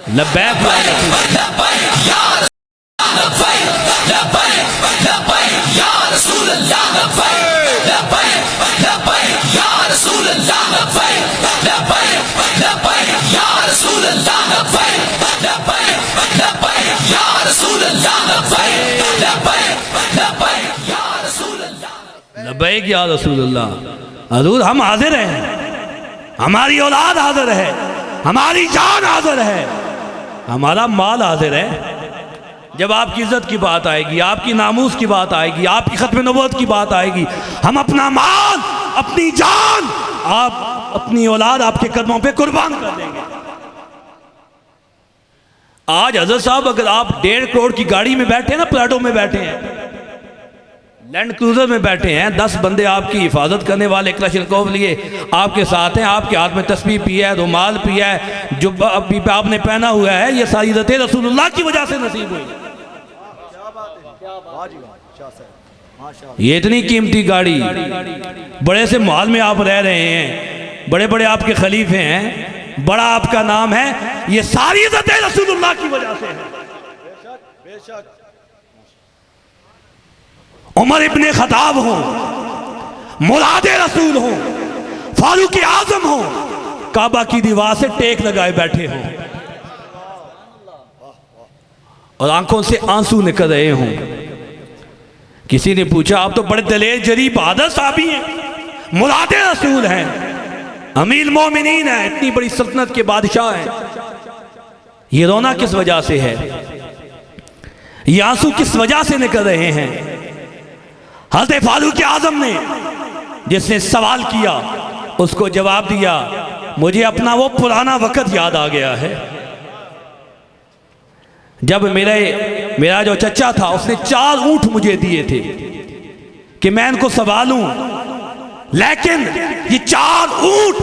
لبیک یا رسول اللہ، لبیک یا رسول اللہ، لبیک یا رسول اللہ، لبیک یا رسول اللہ، لبیک یا رسول اللہ۔ حضور ہم حاضر ہیں، ہماری اولاد حاضر ہے، ہماری جان حاضر ہے، ہمارا مال حاضر ہے۔ جب آپ کی عزت کی بات آئے گی، آپ کی ناموس کی بات آئے گی، آپ کی ختم نبوت کی بات آئے گی، ہم اپنا مال، اپنی جان، آپ اپنی اولاد آپ کے قدموں پہ قربان کر دیں گے۔ آج حضرت صاحب اگر آپ 1.5 کروڑ کی گاڑی میں بیٹھے ہیں نا، پلاٹو میں بیٹھے ہیں، لینڈ کروزر میں بیٹھے ہیں، 10 بندے آپ کی حفاظت کرنے والے کلاشنکوف لیے آپ کے ساتھ ہیں، آپ کے ہاتھ میں تسبیح پیا ہے، رومال پیا ہے، جو آپ نے پہنا ہوا ہے، یہ ساری عزتیں رسول اللہ کی وجہ سے نصیب ہوئی۔ یہ اتنی قیمتی گاڑی، بڑے سے محل میں آپ رہ رہے ہیں، بڑے بڑے آپ کے خلیفے ہیں، بڑا آپ کا نام ہے، یہ ساری عزتیں رسول اللہ کی وجہ سے ہیں۔ عمر ابن خطاب ہوں، مراد رسول ہوں، فاروق اعظم ہوں، کعبہ کی دیوار سے ٹیک لگائے بیٹھے ہوں، اور آنکھوں سے آنسو نکل رہے ہوں۔ کسی نے پوچھا آپ تو بڑے دلیر جری بہادر صحابی ہیں، مراد رسول ہیں، امیر المومنین ہیں، اتنی بڑی سلطنت کے بادشاہ ہیں، یہ رونا کس وجہ سے ہے؟ یہ آنسو کس وجہ سے نکل رہے ہیں؟ حضرت فاروق اعظم نے جس نے سوال کیا اس کو جواب دیا، مجھے اپنا وہ پرانا وقت یاد آ گیا ہے جب میرا جو چچا تھا اس نے 4 اونٹ مجھے دیے تھے کہ میں ان کو سنبھالوں، لیکن یہ 4 اونٹ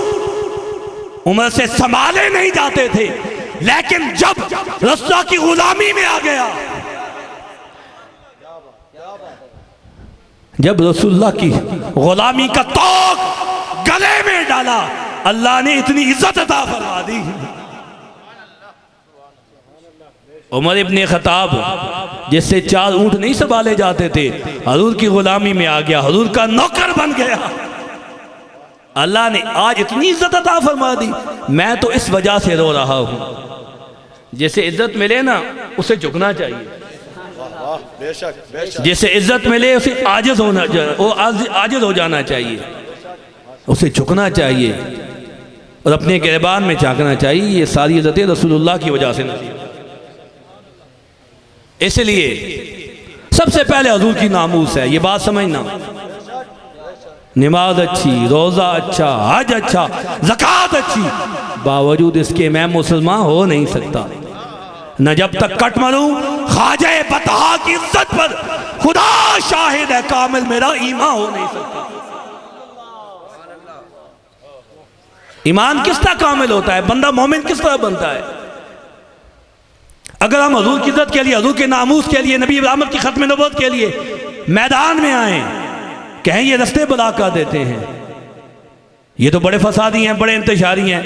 عمر سے سنبھالے نہیں جاتے تھے، لیکن جب رسول اللہ کی غلامی میں آ گیا، جب رسول اللہ کی غلامی کا توق گلے میں ڈالا، اللہ نے اتنی عزت عطا فرما دی۔ عمر ابن خطاب جس سے 4 اونٹ نہیں سنبھالے جاتے تھے، حضور کی غلامی میں آ گیا، حضور کا نوکر بن گیا، اللہ نے آج اتنی عزت عطا فرما دی۔ میں تو اس وجہ سے رو رہا ہوں، جسے عزت ملے نا اسے جھکنا چاہیے، جسے عزت ملے اسے عاجز ہو جانا چاہیے، اسے جھکنا چاہیے۔ اور اپنے گریبان میں جھانکنا چاہیے. یہ ساری عزتیں رسول اللہ کی وجہ سے نصیب. اس لیے سب سے پہلے حضور کی ناموس ہے, یہ بات سمجھنا. نماز اچھی, روزہ اچھا, حج اچھا, زکوٰۃ اچھی, باوجود اس کے میں مسلمان ہو نہیں سکتا. نہ جب تک کٹ مروں خواجہ بطحا کی عزت پر خدا شاہد ہے کامل میرا ایمان ہو نہیں سکتا. ایمان کس طرح کامل ہوتا ہے, بندہ مومن کس طرح بنتا ہے؟ اگر ہم حضور کی عزت کے لیے, حضور کے ناموس کے لیے, نبی رحمت کی ختم نبوت کے لیے میدان میں آئیں, کہیں یہ رستے بلا کر دیتے ہیں, یہ تو بڑے فسادی ہیں, بڑے انتشاری ہیں.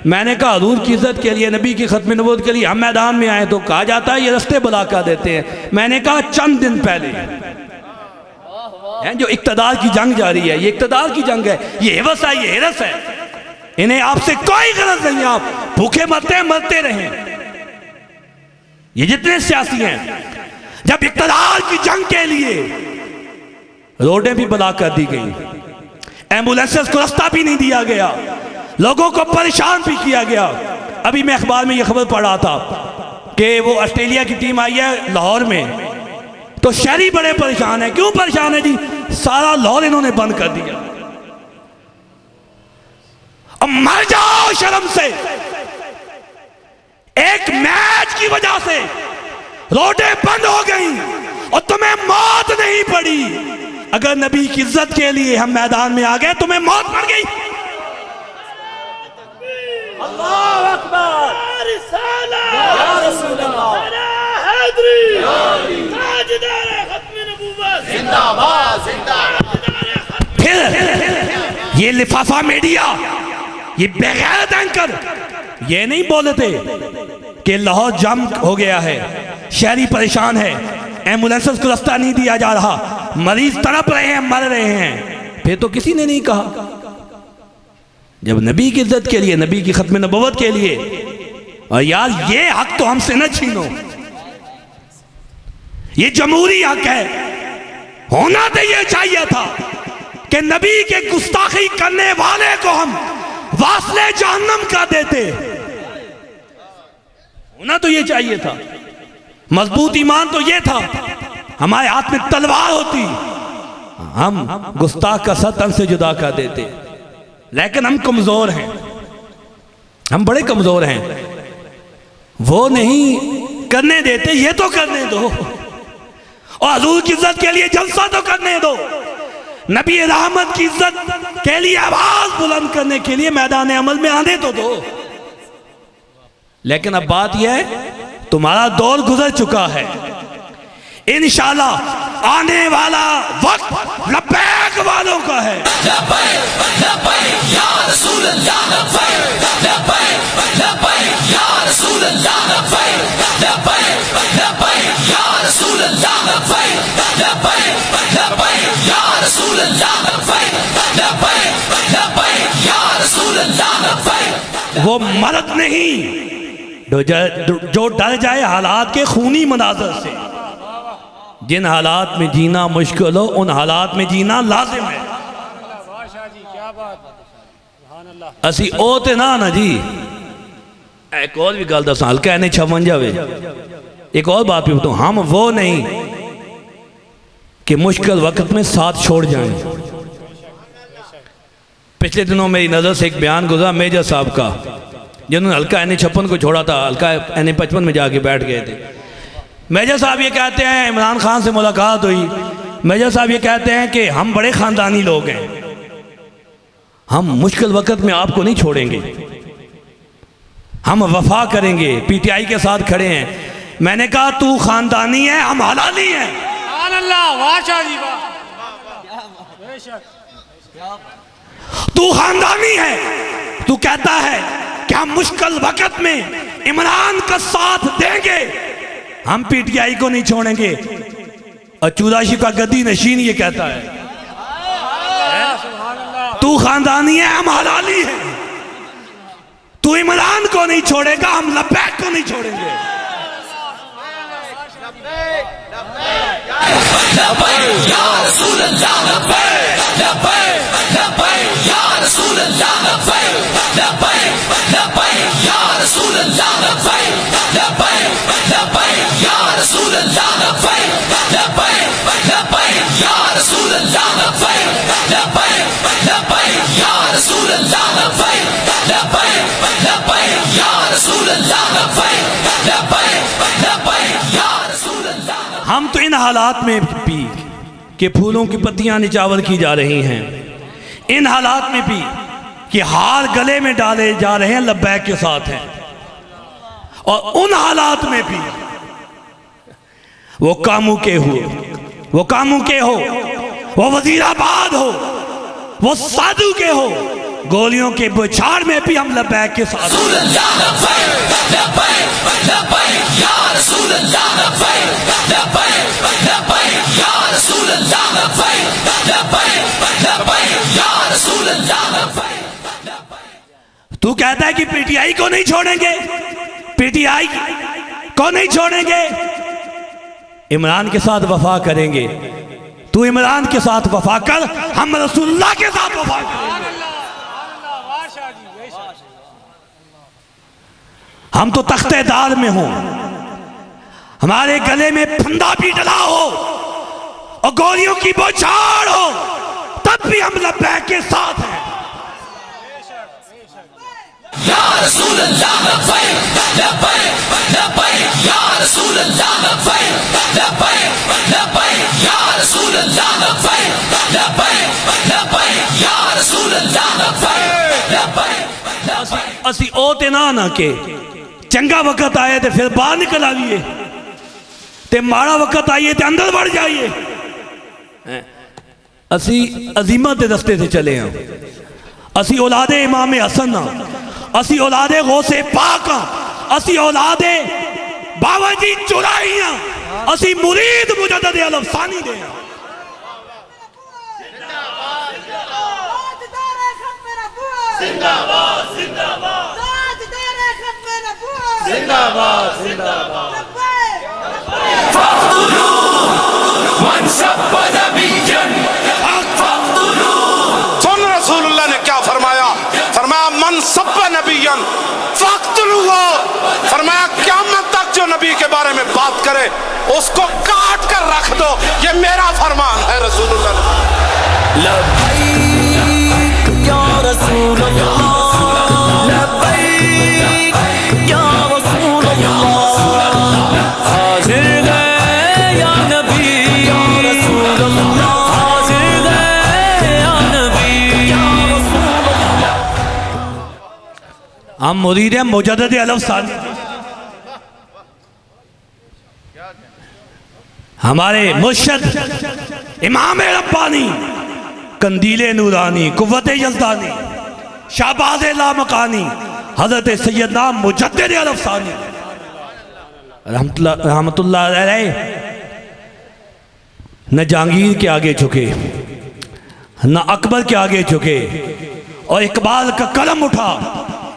میں نے کہا حضور کی عزت کے لیے, نبی کی ختم نبوت کے لیے ہم میدان میں آئیں تو کہا جاتا ہے یہ رستے بلا کر دیتے ہیں. میں نے کہا چند دن پہلے جو اقتدار کی جنگ جاری ہے, یہ اقتدار کی جنگ ہے, یہ حوث ہے, یہ حرص ہے, انہیں آپ سے کوئی غرض نہیں, آپ بھوکے مرتے ہیں, مرتے رہیں. یہ جتنے سیاسی ہیں, جب اقتدار کی جنگ کے لیے روڈیں بھی بلاک کر دی گئی, ایمبولینسز کو رستہ بھی نہیں دیا گیا, لوگوں کو پریشان بھی کیا گیا. ابھی میں اخبار میں یہ خبر پڑھ رہا تھا کہ وہ آسٹریلیا کی ٹیم آئی ہے لاہور میں, تو شہری بڑے پریشان ہیں. کیوں پریشان ہیں جی؟ سارا لاہور انہوں نے بند کر دیا. اب مر جاؤ شرم سے. ایک میچ کی وجہ سے روڈیں بند ہو گئیں اور تمہیں موت نہیں پڑی. اگر نبی کی عزت کے لیے ہم میدان میں آ گئے, تمہیں موت پڑ گئی. اللہ اکبر, یا رسول اللہ, حیدری, تاجدار ختم نبوت, زندہ باد, زندہ باد. پھر یہ لفافہ میڈیا, یہ بغیر اینکر یہ نہیں بولتے کہ لاہور جم ہو گیا ہے, شہری پریشان ہے, ایمبولینسز کو رستہ نہیں دیا جا رہا, مریض تڑپ رہے ہیں, مر رہے ہیں. پھر تو کسی نے نہیں کہا. جب نبی کی عزت کے لیے, نبی کی ختم نبوت کے لیے, اور یار یہ حق تو ہم سے نہ چھینو, یہ جمہوری حق ہے. ہونا تو یہ چاہیے تھا کہ نبی کے گستاخی کرنے والے کو ہم واصلے جہنم کا دیتے. ہونا تو یہ چاہیے تھا. مضبوط ایمان تو یہ تھا, ہمارے ہاتھ میں تلوار ہوتی, ہم گستاخ کا سر تن سے جدا کر دیتے. لیکن ہم کمزور ہیں, ہم بڑے کمزور ہیں, وہ نہیں کرنے دیتے, یہ تو کرنے دو. اور حضور کی عزت کے لیے جلسہ تو کرنے دو, نبی رحمت کی عزت کے لیے آواز بلند کرنے کے لیے میدان عمل میں آنے تو دو. لیکن اب بات یہ ہے, تمہارا دور گزر چکا ہے. انشاءاللہ آنے والا وقت لبیک والوں کا ہے. لبیک لبیک یا رسول اللہ, لبیک لبیک لبیک یا رسول اللہ, لبیک لبیک لبیک یا رسول اللہ, لبیک لبیک لبیک یا رسول اللہ, لبیک لبیک لبیک یا رسول اللہ, لبیک. وہ مرد نہیں جو ڈر جائے حالات کے خونی مناظر سے. جن حالات میں جینا مشکل ہو, ان حالات میں جینا لازم ہے. اسی اوتے نا جی. ایک اور بھی گل دساں, ہلکا نہیں 56. ایک اور بات بھی بتاؤں, ہم وہ نہیں کہ مشکل وقت میں ساتھ چھوڑ جائیں. پچھلے دنوں میری نظر سے ایک بیان گزرا میجر صاحب کا, جنہوں نے ہلکا این56 کو چھوڑا تھا, ہلکا این55 میں جا کے بیٹھ گئے تھے. میجر صاحب یہ کہتے ہیں, عمران خان سے ملاقات ہوئی, میجر صاحب یہ کہتے ہیں کہ ہم بڑے خاندانی لوگ ہیں, ہم مشکل وقت میں آپ کو نہیں چھوڑیں گے, ہم وفا کریں گے, پی ٹی آئی کے ساتھ کھڑے ہیں. میں نے کہا تو خاندانی ہے, ہم حلالی ہیں. سبحان اللہ, واہ جی واہ. تو خاندانی ہے, تو کہتا ہے کہ ہم مشکل وقت میں عمران کا ساتھ دیں گے, ہم پی ٹی آئی کو نہیں چھوڑیں گے. اور چوداشی کا گدی نشین یہ کہتا ہے تو خاندانی ہے, ہم حلالی ہیں. تو عمران کو نہیں چھوڑے گا, ہم لبیک کو نہیں چھوڑیں گے. لبیک یا رسول اللہ, لبیک لبیک لبیک یا رسول اللہ, لبیک لبیک رسول اللہ لبیک لبیک لبیک یا رسول اللہ لبیک لبیک لبیک یا رسول اللہ لبیک لبیک لبیک یا رسول اللہ لبیک لبیک لبیک یا رسول اللہ لبیک لبیک لبیک یا رسول اللہ. ہم تو ان حالات میں بھی کہ پھولوں کی پتیاں نچاور کی جا رہی ہیں، ان حالات میں بھی کہ ہار گلے میں ڈالے جا رہے ہیں لبیک کے ساتھ ہیں، اور ان حالات میں بھی وہ کاموں کے ہو، وہ کاموں کے ہو، وہ وزیر آباد ہو، وہ سادھو کے ہو، گولیوں کے بچھاڑ میں بھی ہم لبیک کے ساتھ رسول اللہ لبیک لبیک لبیک یا رسول اللہ لبیک لبیک لبیک یا رسول اللہ لبیک لبیک لبیک یا رسول اللہ لبیک. تو کہتا ہے کہ پی ٹی آئی کو نہیں چھوڑیں گے، پی ٹی آئی کو نہیں چھوڑیں گے، عمران کے ساتھ وفا کریں گے. تو عمران کے ساتھ وفا کر، ہم رسول اللہ کے ساتھ وفا کریں گے. ہم تو تخت دار میں ہوں، ہمارے گلے میں پھندا بھی ڈلا ہو اور گولیوں کی بوچھاڑ ہو، تب بھی ہم لبیک کے ساتھ ہیں. یا رسول اللہ لبیک لبیک لبیک یا رسول اللہ لبیک لبیک لبیک یا رسول اللہ لبیک لبیک لبیک یا رسول اللہ لبیک لبیک. اسی اوتے نہ کہ چنگا وقت آئے تے پھر باہر نکل آئیے، تے ماڑا وقت آئیے تے اندر بڑھ جائیے. اسی عظیمت دے رستے سے چلے ہیں، اسی اولاد امام حسن ہاں، اسی اولاد غوث پاک ہاں، اسی اولاد بابا جی چرائی ہاں، اسی مرید مجدد علم ثانی دے ہیں. زندہ باد زندہ باد زندہ باد زندہ باد. سن رسول اللہ نے کیا فرمایا؟ فرمایا من سب نبیًا فاقتلوہ. فرمایا قیامت تک جو نبی کے بارے میں بات کرے اس کو کاٹ کر رکھ دو، یہ میرا فرمان ہے. رسول اللہ نے لبیک یا رسول اللہ لبیک یا رسول اللہ حاضر گئے یا نبی یا رسول اللہ حاضر گئے یا نبی یا رسول اللہ. ہم مرید ہیں مجدد علم ثانی. ہمارے مرشد امام ربانی، قندیل نورانی، قوت یزدانی، شہباز لامکانی، حضرت سیدنا مجدد علم ثانی رحمت اللہ علیہ نہ جہانگیر کے آگے جھکے، نہ اکبر کے آگے جھکے، اور اقبال کا قلم اٹھا،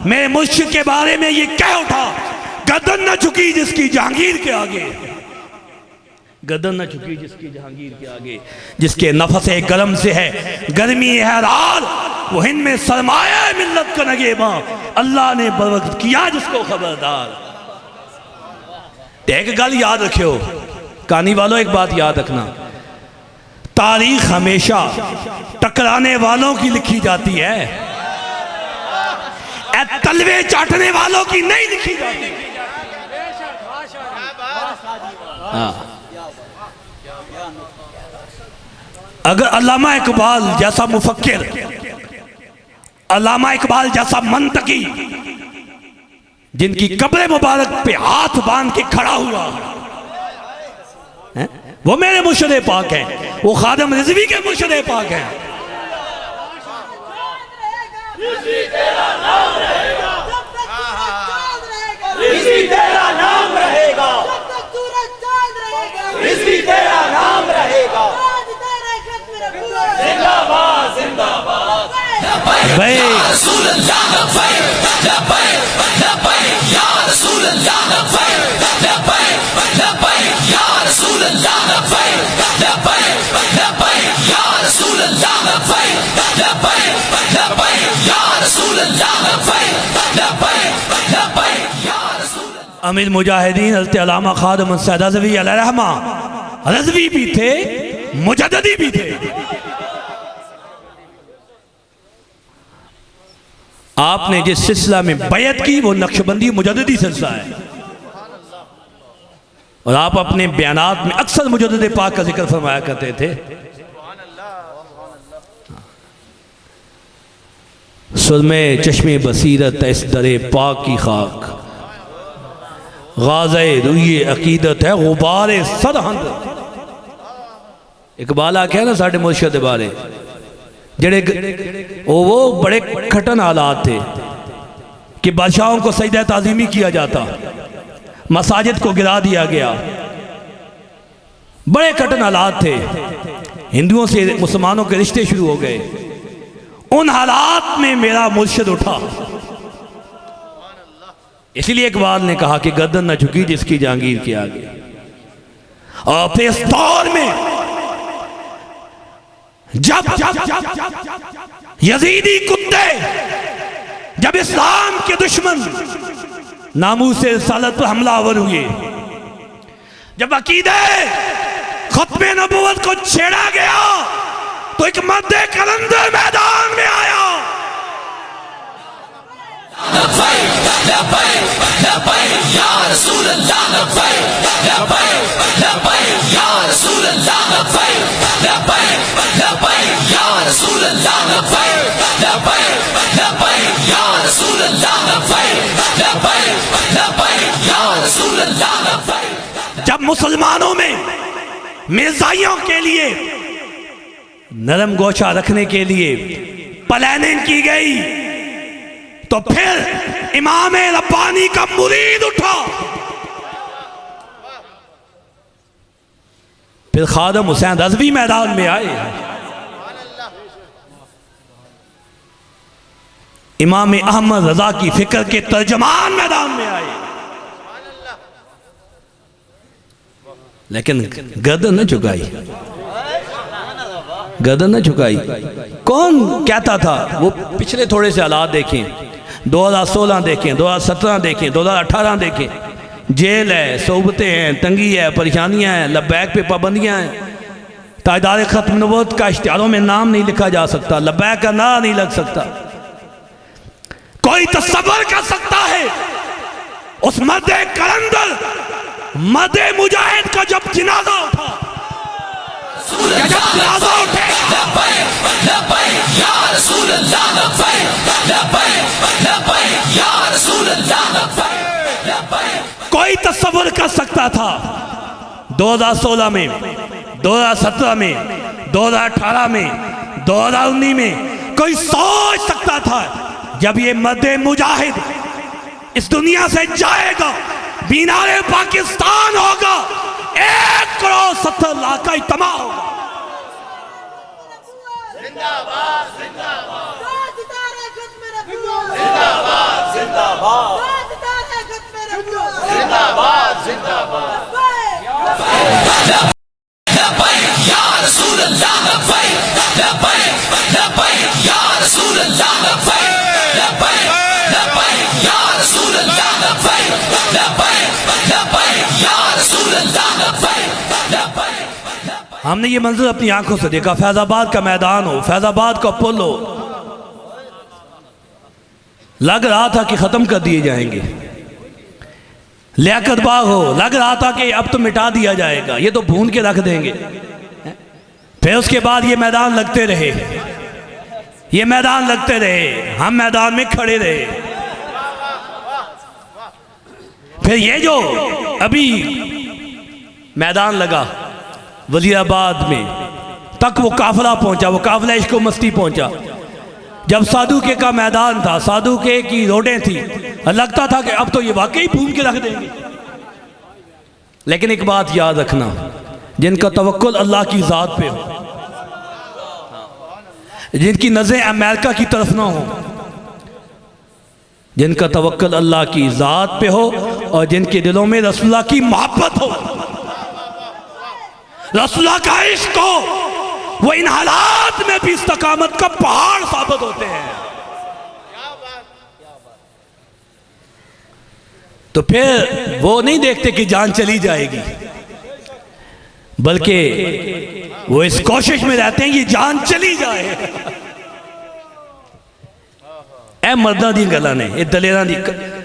میرے مرشد کے بارے میں یہ کہہ اٹھا، گردن نہ جھکی جس کی جہانگیر کے آگے، گردن نہ جھکی جس کی جہانگیر کے آگے، جس کے نفس گرم سے ہے گرمی حیران، وہ ہند میں سرمایہ ملت کا نگہباں، اللہ نے بروقت کیا جس کو خبردار. ایک گل یاد رکھو کہانی والوں، ایک بات یاد رکھنا، تاریخ ہمیشہ ٹکرانے والوں کی لکھی جاتی ہے، اے تلوے چاٹنے والوں کی نہیں لکھی جاتی. اگر علامہ اقبال جیسا مفکر، علامہ اقبال جیسا منطقی، جن کی قبر مبارک پہ ہاتھ باندھ کے کھڑا ہوا، وہ میرے مرشد پاک ہیں، وہ خادم رضوی کے مرشد پاک ہیں. رضوی تیرا نام رہے گا جب تک سورج چاند رہے گا، رضوی تیرا نام رہے گا جب تک سورج چاند رہے گا، رضوی تیرا نام رہے گا. زندہ باد زندہ باد. یا رسول اللہ لبیک لبیک لبیک یا رسول اللہ لبیک لبیک لبیک یا رسول اللہ لبیک لبیک لبیک یا رسول اللہ لبیک لبیک لبیک یا رسول اللہ لبیک لبیک لبیک یا امیر مجاہدین حضرت علامہ خادم السید رضوی علیہ رحمہ رضوی بھی تھے، مجددی بھی تھے. آپ نے جس سلسلہ میں بیعت کی وہ نقشبندی مجددی سلسلہ ہے، اور آپ اپنے بیانات میں اکثر مجدد پاک کا ذکر فرمایا کرتے تھے. سرمے چشم بصیرت اس در پاک کی خاک، غازہ روی عقیدت ہے غبار سرہند. اقبال آکھے نا ساڑھے مرشد بارے جڑے وہ بڑے کھٹن حالات تھے کہ بادشاہوں کو سجدہ تعظیمی کیا جاتا، مساجد کو گرا دیا گیا، بڑے کٹن حالات تھے، ہندوؤں سے مسلمانوں کے رشتے شروع ہو گئے. ان حالات میں میرا مرشد اٹھا. اس لیے اقبال نے کہا کہ گردن نہ جھکی جس کی جہانگیر کے آگے. اور پھر اس دور میں جب یزیدی کتے، جب اسلام کے دشمن ناموس رسالت پر حملہ آور ہوئے، جب عقیدہ ختم نبوت کو چھیڑا گیا، تو ایک مرد کلندر میدان میں آیا. لبیک لبیک لبیک یا رسول اللہ، لبیک لبیک لبیک یا رسول اللہ، لبیک لبیک لبیک یا رسول اللہ، لبیک لبیک لبیک یا رسول اللہ، لبیک لبیک لبیک یا رسول اللہ، لبیک. جب مسلمانوں میں مرزائیوں کے لیے نرم گوشہ رکھنے کے لیے پلاننگ کی گئی، تو پھر امام ربانی کا مرید اٹھا. پھر خادم حسین رضوی میدان میں آئے، امام احمد رضا کی فکر کے ترجمان میدان میں آئے. لیکن گردن نہ جھکائی، گردن نہ جھکائی. کون کہتا تھا؟ وہ پچھلے تھوڑے سے حالات دیکھیں، 2016 دیکھیں، 2017 دیکھیں، 2018 دیکھیں. جیل ہے، صحبتیں ہیں، تنگی ہے، پریشانیاں ہیں، لبیک پہ پابندیاں ہیں. تاجدار ختم نبوت کا اشتہاروں میں نام نہیں لکھا جا سکتا، لبیک کا نام نہیں لگ سکتا. کوئی تصور کر سکتا ہے اس مرد کلندر، مرد مجاہد کا جب جنازہ اٹھا، جب جنازہ اٹھے لبیک لبیک یا رسول اللہ، لبیک لبیک لبیک یا رسول اللہ، لبیک لبیک. کوئی تصور کر سکتا تھا 2016 میں، 2017 میں، 2018 میں، 2019 میں کوئی سوچ سکتا تھا جب یہ مرد مجاہد اس دنیا سے جائے گا، مینار پاکستان ہوگا، 1,70,00,000 کا اجتماع ہوگا. زندہ باد زندہ باد زندہ باد زندہ باد زندہ باد. لبیک یا رسول اللہ، لبیک لبیک لبیک یا رسول اللہ، لبیک لبیک لبیک یا رسول اللہ، لبیک لبیک لبیک یا رسول اللہ، لبیک لبیک. ہم نے یہ منظر اپنی آنکھوں سے دیکھا. فیض آباد کا میدان ہو، فیض آباد کا پل ہو، لگ رہا تھا کہ ختم کر دیے جائیں گے. لیاقت باغ ہو، لگ رہا تھا کہ اب تو مٹا دیا جائے گا، یہ تو بھون کے رکھ دیں گے. پھر اس کے بعد یہ میدان لگتے رہے، یہ میدان لگتے رہے، ہم میدان میں کھڑے رہے. پھر یہ جو ابھی میدان لگا وزیر آباد میں تک وہ قافلہ پہنچا، وہ قافلہ عشق و مستی پہنچا. جب سادوکے کا میدان تھا، سادوکے کی روڈیں تھی، لگتا تھا کہ اب تو یہ واقعی بھون کے رکھ دیں گے. لیکن ایک بات یاد رکھنا، جن کا توکل اللہ کی ذات پہ ہو، جن کی نظریں امریکہ کی طرف نہ ہو، جن کا توکل اللہ کی ذات پہ ہو، اور جن کے دلوں میں رسول اللہ کی محبت ہو، رسول اللہ کا عشق ہو، وہ ان حالات میں بھی استقامت کا پہاڑ ثابت ہوتے ہیں. تو پھر وہ نہیں دیکھتے کہ جان چلی جائے گی، بلکہ وہ اس کوشش میں رہتے ہیں کہ جان چلی جائے۔ اے مردہ دی گلاں نے، اے دلیراں دی،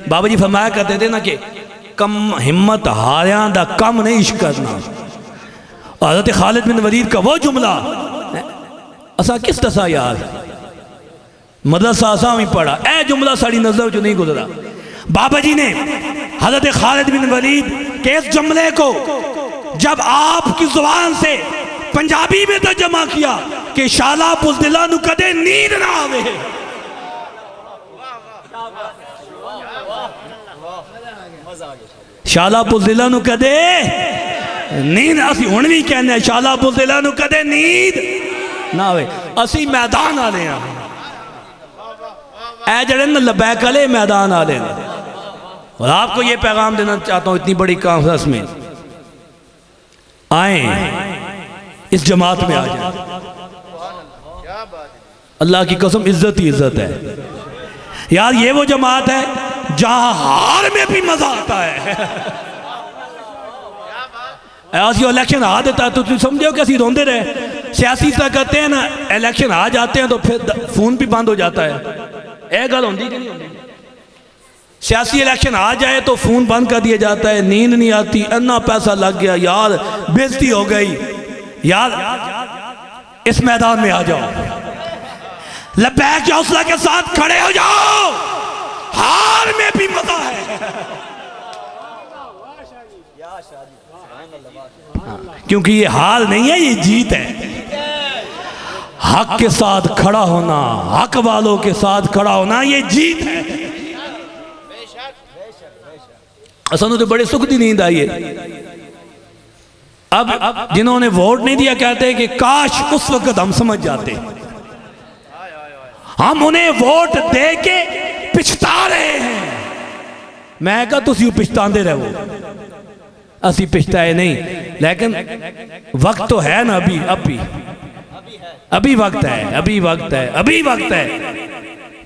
بابا جی فرمایا کرتے تھے نا کہ کم ہمت ہاریاں دا کم نہیں عشق کرنا۔ حضرت خالد بن ولید کا وہ جملہ اسا کس طرح یاد مدرسہ اساں بھی پڑھا، اے جملہ ساڑی نظر جو نہیں گزرا۔ بابا جی نے حضرت خالد بن ولید کے اس جملے کو جب آپ کی زبان سے پنجابی میں ترجمہ کیا کہ شالا بزدلہ نو کدے نیند نہ آوے، شالا بزدلہ نو کدے نیند، اسی ہونوی کہنے ہیں شالا بزدلہ نو کدے نیند نہ آوے، اسی میدان آلے ہیں، اے جڑن لبیک علیہ میدان آلے ہیں۔ اور آپ کو یہ پیغام دینا چاہتا ہوں اتنی بڑی کانفرنس میں، آئیں اس جماعت میں آ جائیں، اللہ کی قسم عزت ہی عزت ہے یار۔ یہ وہ جماعت ہے جہاں ہار میں بھی مزہ آتا ہے۔ ایسی الیکشن آ دیتا ہے تو تم سمجھے ہو کہ اسی روندے رہے، سیاسی طرح کرتے ہیں نا، الیکشن آ جاتے ہیں تو پھر فون بھی بند ہو جاتا ہے۔ اے گل ہوندی کہ نہیں ہوندی؟ سیاسی الیکشن آ جائے تو فون بند کر دیا جاتا ہے، نیند نہیں آتی، انا پیسہ لگ گیا یار، بےزتی ہو گئی یار۔ اس میدان میں آ جاؤ، لبیک یا حوصلہ کے ساتھ کھڑے ہو جاؤ، ہار میں بھی مزہ ہے، کیونکہ یہ ہار نہیں ہے، یہ جیت ہے۔ حق کے ساتھ کھڑا ہونا، حق والوں کے ساتھ کھڑا ہونا، یہ جیت ہے۔ اسانو تو بڑے سکھ دی نیند آئی ہے۔ اب جنہوں نے ووٹ نہیں دیا کہتے ہیں کہ کاش اس وقت ہم سمجھ جاتے، ہم انہیں ووٹ دے کے پچھتا رہے ہیں۔ میں کہا تسی پچھتان دے رہے ہو، اسی پچھتائے نہیں، لیکن وقت تو ہے نا، ابھی وقت ہے، ابھی وقت ہے۔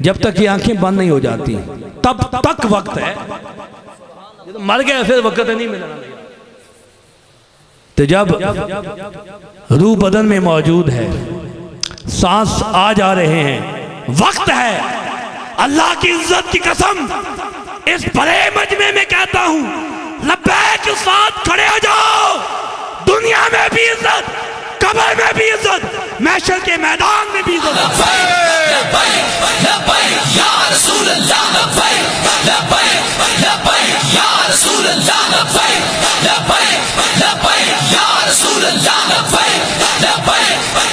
جب تک یہ آنکھیں بند نہیں ہو جاتی تب تک وقت ہے، مر گئے پھر وقت نہیں ملنا۔ تو جب روح بدن میں موجود ہے، سانس آ جا رہے ہیں، وقت ہے۔ اللہ کی عزت کی قسم اس بڑے مجمع میں کہتا ہوں، لبیک کے ساتھ کھڑے ہو جاؤ، دنیا میں بھی عزت، قبر میں بھی عزت، محشر کے میدان میں بھی عزت۔ لبیک لبیک یا رسول اللہ، لبیک لبیک لبیک یا رسول اللہ، لبیک لبیک لبیک یا رسول اللہ، لبیک لبیک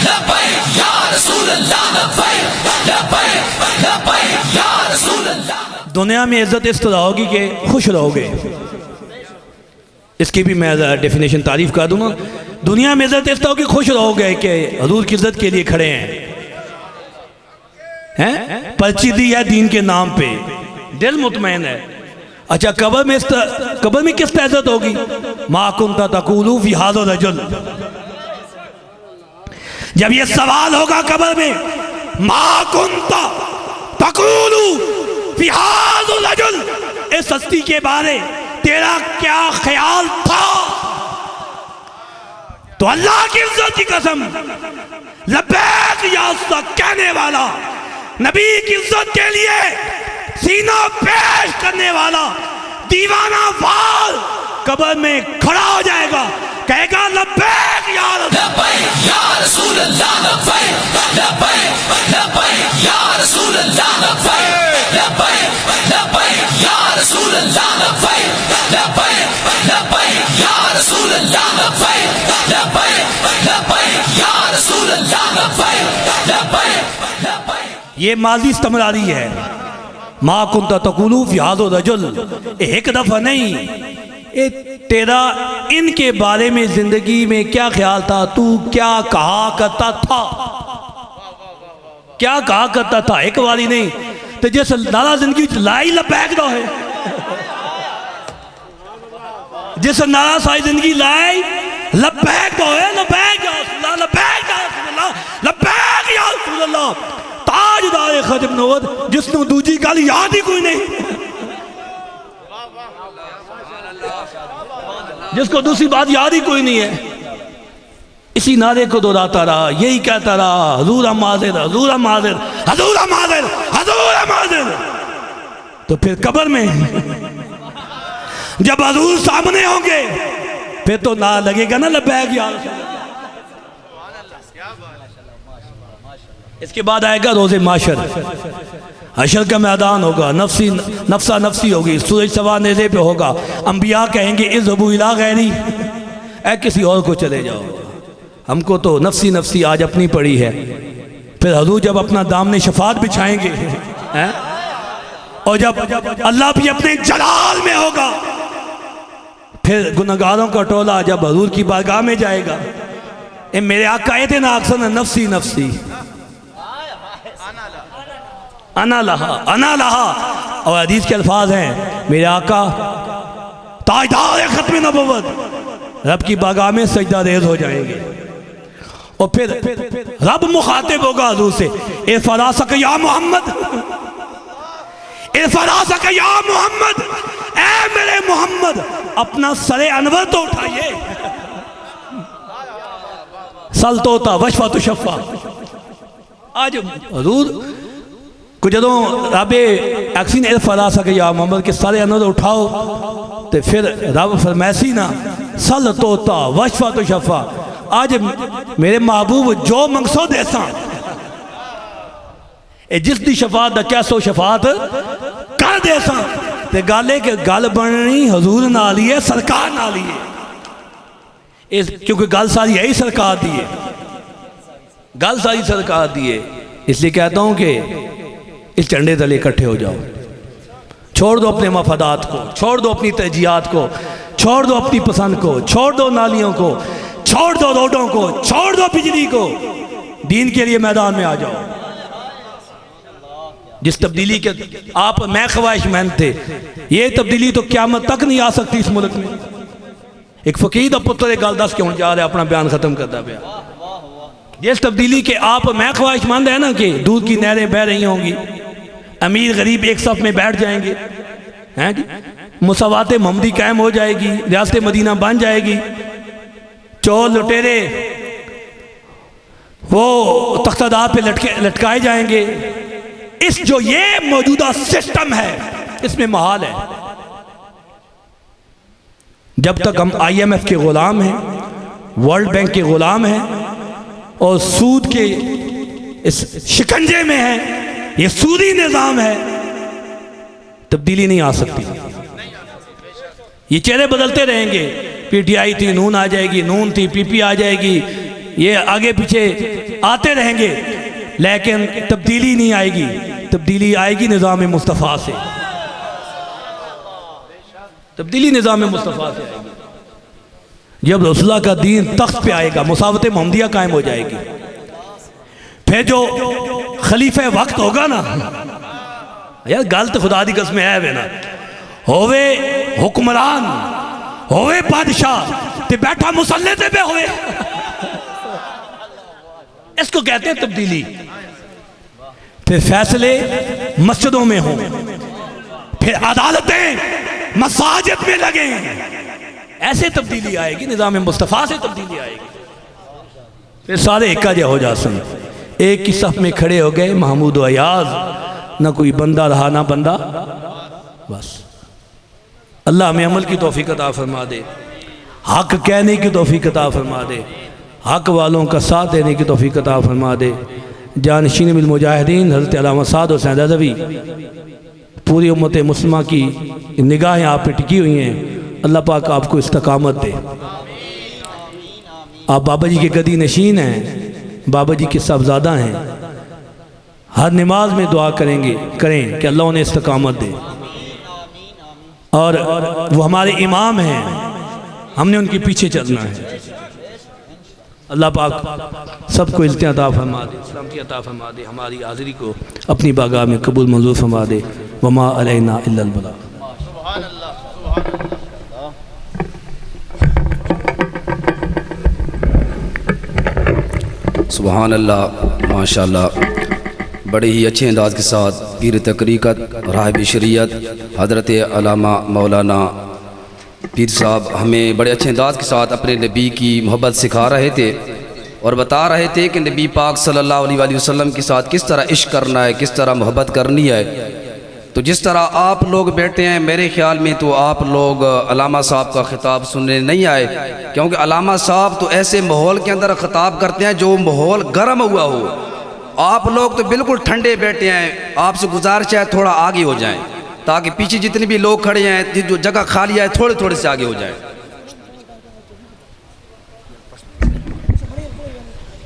لبیک یا رسول اللہ، لبیک لبیک لبیک یا رسول اللہ۔ دنیا میں عزت اس طرح ہوگی کہ خوش رہو گے، اس کی بھی میں ڈیفینیشن تعریف کر دوں گا۔ دنیا میں عزت اس طرح ہوگی خوش رہو گے کہ حضور کی عزت کے لیے کھڑے ہیں، پرچی دی ہے دین کے نام پہ، دل مطمئن ہے۔ اچھا قبر میں کس طرح عزت ہوگی؟ ما کنت تقول فی ھذا الرجل، جب یہ سوال ہوگا قبر میں، ما کنت تقول فی ھذا الرجل، اس ہستی کے بارے تیرا کیا خیال تھا؟ تو اللہ کی عزت کی قسم، لبیک یا اللہ کہنے والا، نبی کی عزت کے لیے سینہ پیش کرنے والا دیوانہ وار قبر میں کھڑا ہو جائے گا، کہے گا لبیک یا رسول اللہ، لبیک لبیک لبیک یا رسول اللہ، لبیک لبیک لبیک یا رسول اللہ، لبیک لبیک لبیک یا رسول اللہ، لبیک لبیک لبیک یا رسول اللہ، لبیک لبیک لبیک۔ یہ ماضی استمراری ہے، ما کنت تقول فی ھذا الرجل، ایک دفعہ نہیں، تیرا ان کے بارے میں زندگی میں کیا خیال تھا، تو کیا کہا کرتا تھا، کیا کہا کرتا تھا، ایک والی نہیں۔ تو جس نارا زندگی لائی لبیک دو ہے، جس نارا سائی زندگی لائی لبیک دو ہے، لبیک یا رسول اللہ، لبیک یا رسول اللہ، لبیک یا رسول اللہ، تاجدار ختم نبوت، جس نے دوجی گل یاد ہی کوئی نہیں۔ جس کو دوسری بات یاد ہی کوئی نہیں ہے، اسی نعرے کو دہراتا رہا، یہی کہتا رہا، حضور ہم حاضر، حضور ہم حاضر، حضور ہم حاضر، حضور ہم حاضر۔ تو پھر قبر میں جب حضور سامنے ہوں گے پھر تو نہ لگے گا نا لبیک یا رسول اللہ۔ اس کے بعد آئے گا روز معاشر، حشر کا میدان ہوگا، نفسا نفسی ہوگی، سورج سوا نیزے پہ ہوگا، انبیاء کہیں گے اذهبوا الی غیری، اے کسی اور کو چلے جاؤ، ہم کو تو نفسی نفسی آج اپنی پڑی ہے۔ پھر حضور جب اپنا دامن شفاعت بچھائیں گے اور جب اللہ بھی اپنے جلال میں ہوگا، پھر گناہگاروں کا ٹولہ جب حضور کی بارگاہ میں جائے گا، اے میرے آقا اتنا اکثر نفسی نفسی، انا لہا انا لہا، اور حدیث کے الفاظ ہیں میرے آقا تاجدار ختم نبوت رب کی بارگاہ میں سجدہ ریز ہو جائیں گے، اور پھر رب مخاطب ہوگا حضور سے، ارفع راسک یا محمد، ارفع راسک یا محمد، اے میرے محمد اپنا سر انور تو اٹھائیے، سل توتا وشفا تو شفا۔ آج حضور کو جدوں رب ایکسین ارفع راسک یا محمد کے سر انور اٹھاؤ تو پھر رب فرمیسی نا سل توتا وشفا تو شفا۔ آج میرے محبوب جو منگسو دیساں اے جس دی شفاعت دا کیسو شفاعت کر دیساں تے گالے کے گل بننی حضور نالی ہے، سرکار نالی ہے، کیونکہ گل ساری یہی سرکار دی ہے، گل ساری سرکار دی ہے۔ اس لیے کہتا ہوں کہ اس جھنڈے تلے اکٹھے ہو جاؤ، چھوڑ دو اپنے مفادات کو، چھوڑ دو اپنی ترجیحات کو، چھوڑ دو اپنی پسند کو، چھوڑ دو نالیوں کو، چھوڑ دو روڈوں کو، چھوڑ دو بجلی کو، دین کے لیے میدان میں آ جاؤ۔ جس تبدیلی کے آپ میں خواہش مند تھے، یہ تبدیلی تو قیامت تک نہیں آ سکتی اس ملک میں۔ ایک فقیر دا پتر ایک گل دس کے ہوں جا رہا ہے، اپنا بیان ختم کرتا پیا۔ جس تبدیلی کے آپ میں خواہش مند ہے نا کہ دودھ کی نہریں بہہ رہی ہوں گی، امیر غریب ایک صف میں بیٹھ جائیں گے، مساوات محمدی قائم ہو جائے گی، ریاست مدینہ بن جائے گی، چور لٹیرے وہ تختہ دار پہ لٹکائے جائیں گے، اس جو یہ موجودہ سسٹم ہے اس میں محال ہے۔ جب تک ہم آئی ایم ایف کے غلام ہیں، ورلڈ بینک کے غلام ہیں اور سود کے اس شکنجے میں ہیں، یہ سودی نظام ہے، تبدیلی نہیں آ سکتی۔ یہ چہرے بدلتے رہیں گے، پی ٹی آئی تھی نون آ جائے گی، نون تھی پی پی آ جائے گی، یہ آگے پیچھے آتے رہیں گے، لیکن تبدیلی نہیں آئے گی۔ تبدیلی آئے گی نظام مصطفیٰ سے، تبدیلی نظام مصطفیٰ سے آئے گی۔ جب رسول اللہ کا دین تخت پہ آئے گا، مساوات محمدیہ قائم ہو جائے گی، پھر جو خلیفہ وقت ہوگا نا، یار گل تو خدا دی قسم ہے نا، ہوئے حکمران، ہوئے بادشاہ تے بیٹھا مسلح پہ ہوئے، اس کو کہتے ہیں تبدیلی۔ پھر فیصلے مسجدوں میں ہوں، پھر عدالتیں مساجد میں لگیں، ایسے تبدیلی آئے گی، نظام مصطفیٰ سے تبدیلی آئے گی۔ پھر سارے ایک جے ہو جا سن، ایک کی صف میں کھڑے ہو گئے محمود و ایاز، نہ کوئی بندہ رہا نہ بندہ، بس اللہ ہمیں عمل کی توفیق عطا فرما دے، حق کہنے کی توفیق عطا فرما دے، حق والوں کا ساتھ دینے کی توفیق عطا فرما دے۔ جانشین بالمجاہدین حضرت علامہ سعد حسین رضوی، پوری امت مسلمہ کی نگاہیں آپ پہ ٹکی ہوئی ہیں، اللہ پاک آپ کو استقامت دے۔ آپ بابا جی کے گدی نشین ہیں، بابا جی کے صاحبزادہ ہیں، ہر نماز میں دعا کریں کہ اللہ انہیں استقامت دے، اور وہ ہمارے امام ہیں، ہم نے ان کے پیچھے چلنا ہے۔ اللہ پاک سب کو عزت عطا فرما دے، سلامتی عطا فرما دے، ہماری حاضری کو اپنی بارگاہ میں قبول منظور فرما دے۔ وما علینا الا البلاغ۔ سبحان اللہ، ماشاءاللہ، بڑے ہی اچھے انداز کے ساتھ پیر تقریقت راہب شریعت حضرت علامہ مولانا پیر صاحب ہمیں بڑے اچھے انداز کے ساتھ اپنے نبی کی محبت سکھا رہے تھے اور بتا رہے تھے کہ نبی پاک صلی اللہ علیہ وآلہ وسلم کے ساتھ کس طرح عشق کرنا ہے، کس طرح محبت کرنی ہے۔ تو جس طرح آپ لوگ بیٹھے ہیں، میرے خیال میں تو آپ لوگ علامہ صاحب کا خطاب سننے نہیں آئے، کیونکہ علامہ صاحب تو ایسے ماحول کے اندر خطاب کرتے ہیں جو ماحول گرم ہوا ہو۔ آپ لوگ تو بالکل ٹھنڈے بیٹھے ہیں، آپ سے گزارش ہے تھوڑا آگے ہو جائیں تاکہ پیچھے جتنے بھی لوگ کھڑے ہیں جو جگہ خالی ہے تھوڑے تھوڑے سے آگے ہو جائیں۔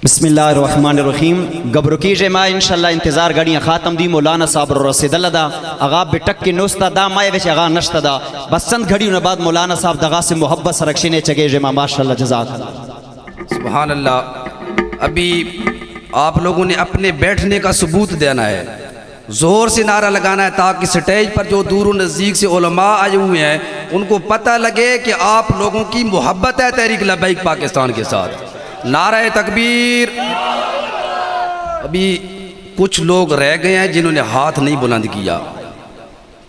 بسم اللہ الرحمن الرحیم۔ گبرو کیجئے ما انشاءاللہ انتظار گڑیاں خاتم دی مولانا صاحب رسید اللہ دا اغا بٹک کے نوستا دا مائے ویچ اغا نشتا دا بس چند گھڑیوں نے بعد مولانا صاحب دغا سے محبت سرکشنے چگے جے ما ماشاءاللہ جزاک اللہ۔ سبحان اللہ۔ ابھی آپ لوگوں نے اپنے بیٹھنے کا ثبوت دینا ہے، زور سے نعرہ لگانا ہے تاکہ سٹیج پر جو دور و نزدیک سے علماء آئے ہوئے ہیں ان کو پتہ لگے کہ آپ لوگوں کی محبت ہے تحریک لبیک پاکستان کے ساتھ۔ نعرہ تکبیر۔ ابھی کچھ لوگ رہ گئے ہیں جنہوں نے ہاتھ نہیں بلند کیا،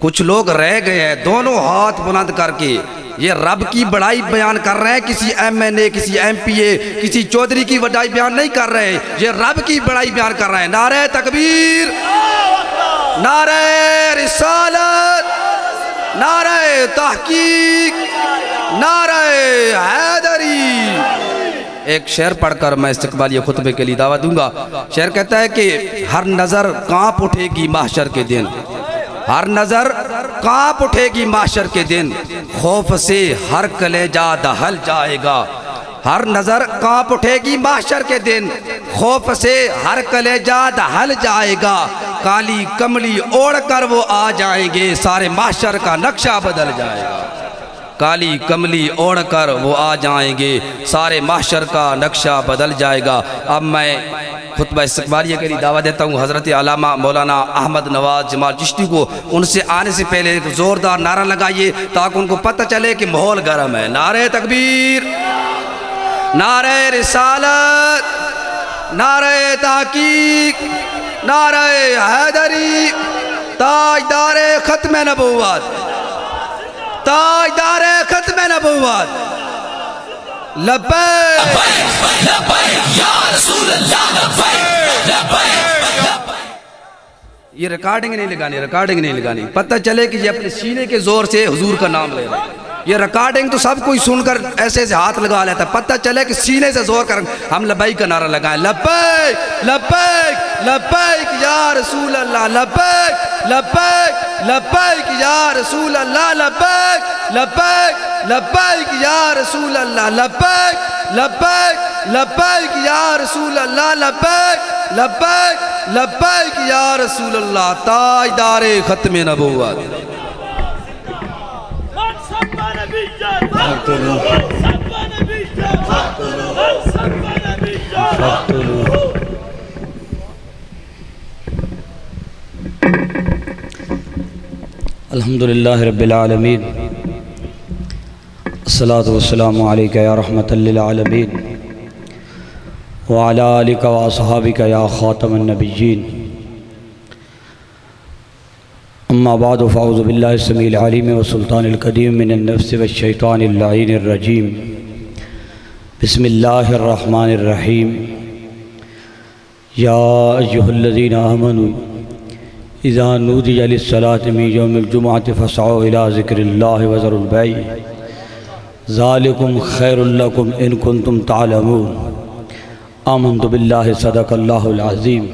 کچھ لوگ رہ گئے ہیں دونوں ہاتھ بلند کر کے یہ رب کی بڑائی بیان کر رہے ہیں، کسی ایم این اے، کسی ایم پی اے، کسی چودھری کی بڑائی بیان نہیں کر رہے ہیں، یہ رب کی بڑائی بیان کر رہے ہیں۔ نعرہ تکبیر، نعرہ رسالت، نعرہ تحقیق، نعرہ حیدری۔ ایک شعر پڑھ کر میں استقبالیہ خطبے کے لیے دعوت دوں گا۔ شعر کہتا ہے کہ ہر نظر کانپ اٹھے گی محشر کے دن، ہر نظر کانپ اٹھے گی محشر کے دن، خوف سے ہر کلیجہ دہل جائے گا۔ ہر نظر کانپ اٹھے گی محشر کے دن، خوف سے ہر کلیجہ دہل جائے گا۔ کالی کملی اوڑھ کر وہ آ جائیں گے، سارے محشر کا نقشہ بدل جائے گا۔ کالی کملی اوڑھ کر وہ آ جائیں گے، سارے محشر کا نقشہ بدل جائے گا۔ اب میں خطبہ استقبالیہ کے لیے دعوت دیتا ہوں حضرت علامہ مولانا احمد نواز جمال چشتی کو۔ ان سے آنے سے پہلے ایک زوردار نعرہ لگائیے تاکہ ان کو پتہ چلے کہ ماحول گرم ہے۔ نعرہ تکبیر، نعرہ رسالت، نعرہ تحقیق، نعرہ حیدری، تاجدار ختم نبوت، تاجدار ختم نبوت، لبیک لبیک یا رسول اللہ، لبیک لبیک۔ یہ ریکارڈنگ نہیں لگانی، ریکارڈنگ نہیں لگانی، پتہ چلے کہ یہ اپنے سینے کے زور سے حضور کا نام لے رہے ہیں۔ یہ ریکارڈنگ تو سب کوئی سن کر ایسے ایسے ہاتھ لگا لیتا ہے، پتہ چلے کہ سینے سے زور کر ہم لبیک کا نعرہ لگائیں۔ لبیک لبیک لبیک یا رسول اللہ، لبیک لبیک لبیک یا رسول اللہ، لبیک لبیک لبیک یا رسول اللہ، لبیک لبیک لبیک یا رسول اللہ، لبیک لبیک لبیک یا رسول اللہ، تاجدار ختم نبوت۔ الحمدللہ رب العالمین، الصلاة والسلام علیکہ یا رحمت للعالمین، وعلی آلک و اصحابک یا خاتم النبیین، اما بعد فاعوذ باللہ السمیع العلیم والسلطان القدیم من النفس والشیطان اللعین الرجیم، بسم اللہ الرحمن الرحیم، یا ایہا الذین آمنوا اذا نودی للصلاة من یوم الجمعة فاسعوا الى ذکر اللہ وذروا البیع ذالکم خیر لکم ان کنتم تعلمون۔ آمنت باللہ صدق اللہ العظیم۔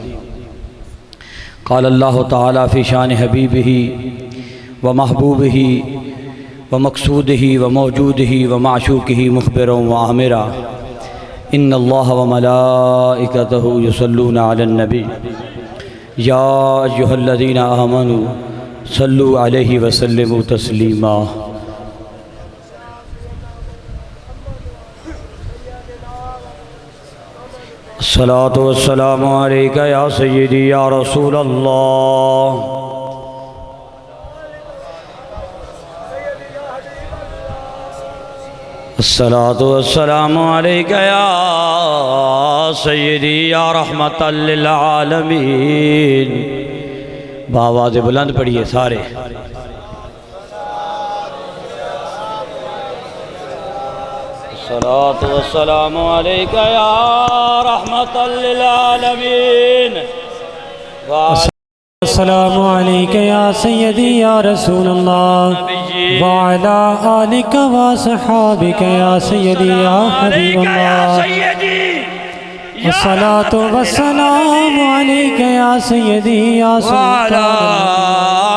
قال اللہ تعالی فی شان حبیبہ ومحبوبہ ومقصودہ وموجودہ ومعشوقہ مخبرا وعامرا، ان اللہ وملائکتہ یصلون علی النبی یا ایہا الذین آمنوا صلوا علیہ وسلموا تسلیما۔ الصلاة والسلام علیکہ یا سیدی یا رسول اللہ، الصلاة والسلام علیکہ یا سیدی یا رحمت للعالمین۔ بآواز بلند پڑھیے سارے۔ الصلاة والسلام عليك يا رحمة للعالمين السلام عليك يا سيدي يا رسول الله وعلى آلك وصحابك يا سيدي يا حبيب الله الصلاة والسلام عليك يا سيدي يا سلطان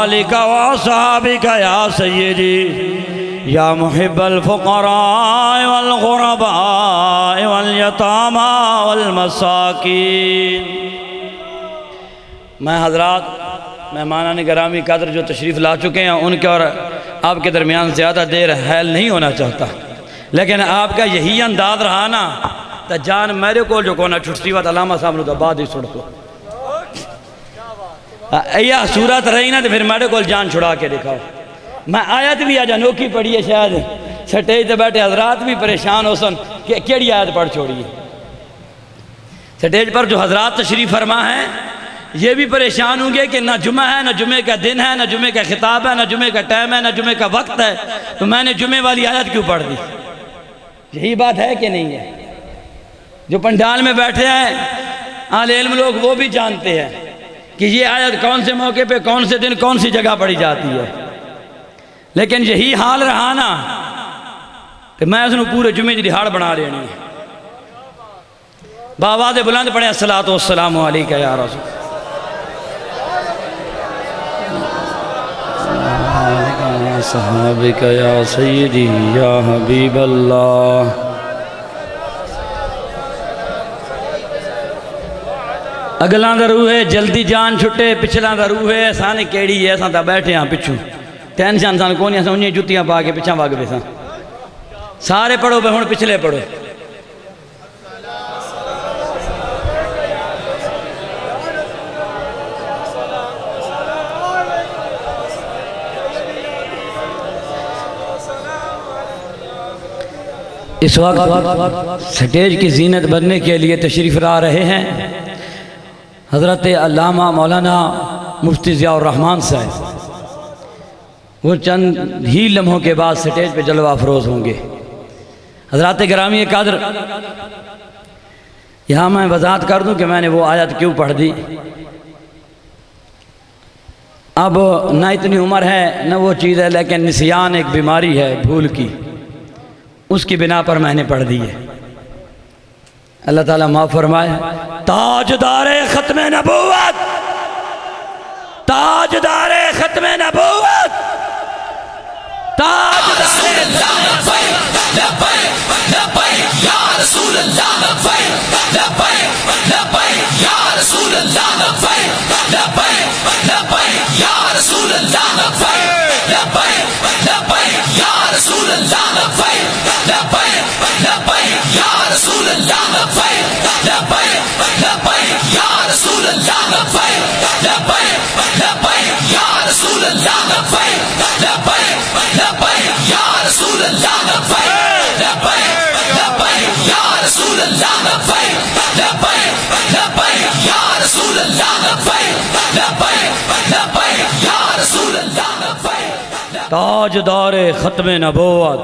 آلك وصحابك يا سيدي يا محب الفقراء والغرباء واليتامى والمساکین۔ میں حضرات مہمانان گرامی قدر جو تشریف لا چکے ہیں ان کے اور آپ کے درمیان زیادہ دیر حائل نہیں ہونا چاہتا، لیکن آپ کا یہی انداز رہا نا تو جان میرے کو جو کونا چھٹتی وقت علامہ صاحب نے تو بعد ہی سڑ کو یہ صورت رہی نا تو پھر میرے کو جان چھڑا کے دکھاؤ۔ میں آیت بھی آج انوکھی پڑھی ہے، شاید سٹیج تے بیٹھے حضرات بھی پریشان ہو سن کہ کیڑی آیت پڑھ چھوڑی ہے۔ سٹیج پر جو حضرات تشریف فرما ہے یہ بھی پریشان ہوں گے کہ نہ جمعہ ہے، نہ جمعے کا دن ہے، نہ جمعے کا خطاب ہے، نہ جمعے کا ٹائم ہے، نہ جمعے کا وقت ہے، تو میں نے جمعے والی آیت کیوں پڑھ دی؟ یہی بات ہے کہ نہیں ہے؟ جو پنڈال میں بیٹھے ہیں اہل علم لوگ وہ بھی جانتے ہیں کہ یہ آیت کون سے موقع پہ، کون سے دن، کون سی جگہ پڑھی جاتی ہے، لیکن یہی حال رہا نا کہ میں اس نے پورے جمعے کی دہاڑ بنا لینی ہے۔ بآواز بلند پڑھیں الصلاۃ والسلام علیکہ یا رسول صحابک یا سیدی یا حبیب اللہ۔ اگلاں دا روح ہے جلدی جان چھٹے، پچھلاں دا روح ہے سانے کیڑی ہے، ساں تا بیٹھے ہاں پچھو ٹینشن سان کونی سان انہیں جتیاں پا کے پچھاں باگ بے سان سارے پڑھو بے ہون پچھلے پڑھو۔ اس وقت سٹیج کی زینت بننے کے لیے تشریف لا رہے ہیں حضرت علامہ مولانا مفتی ضیاء الرحمن صاحب۔ وہ چند ہی لمحوں کے بعد سٹیج پہ جلوہ افروز ہوں گے۔ حضرات گرامی قدر، یہاں میں وضاحت کر دوں کہ میں نے وہ آیت کیوں پڑھ دی۔ اب نہ اتنی عمر ہے نہ وہ چیز ہے، لیکن نسیان ایک بیماری ہے بھول کی، اس کی بنا پر میں نے پڑھ دی ہے۔ اللہ تعالیٰ معاف فرمائے۔ تاجدار ختم نبوت، تاجدار ختم نبوت، تاجدار تاجدار ختم نبوت۔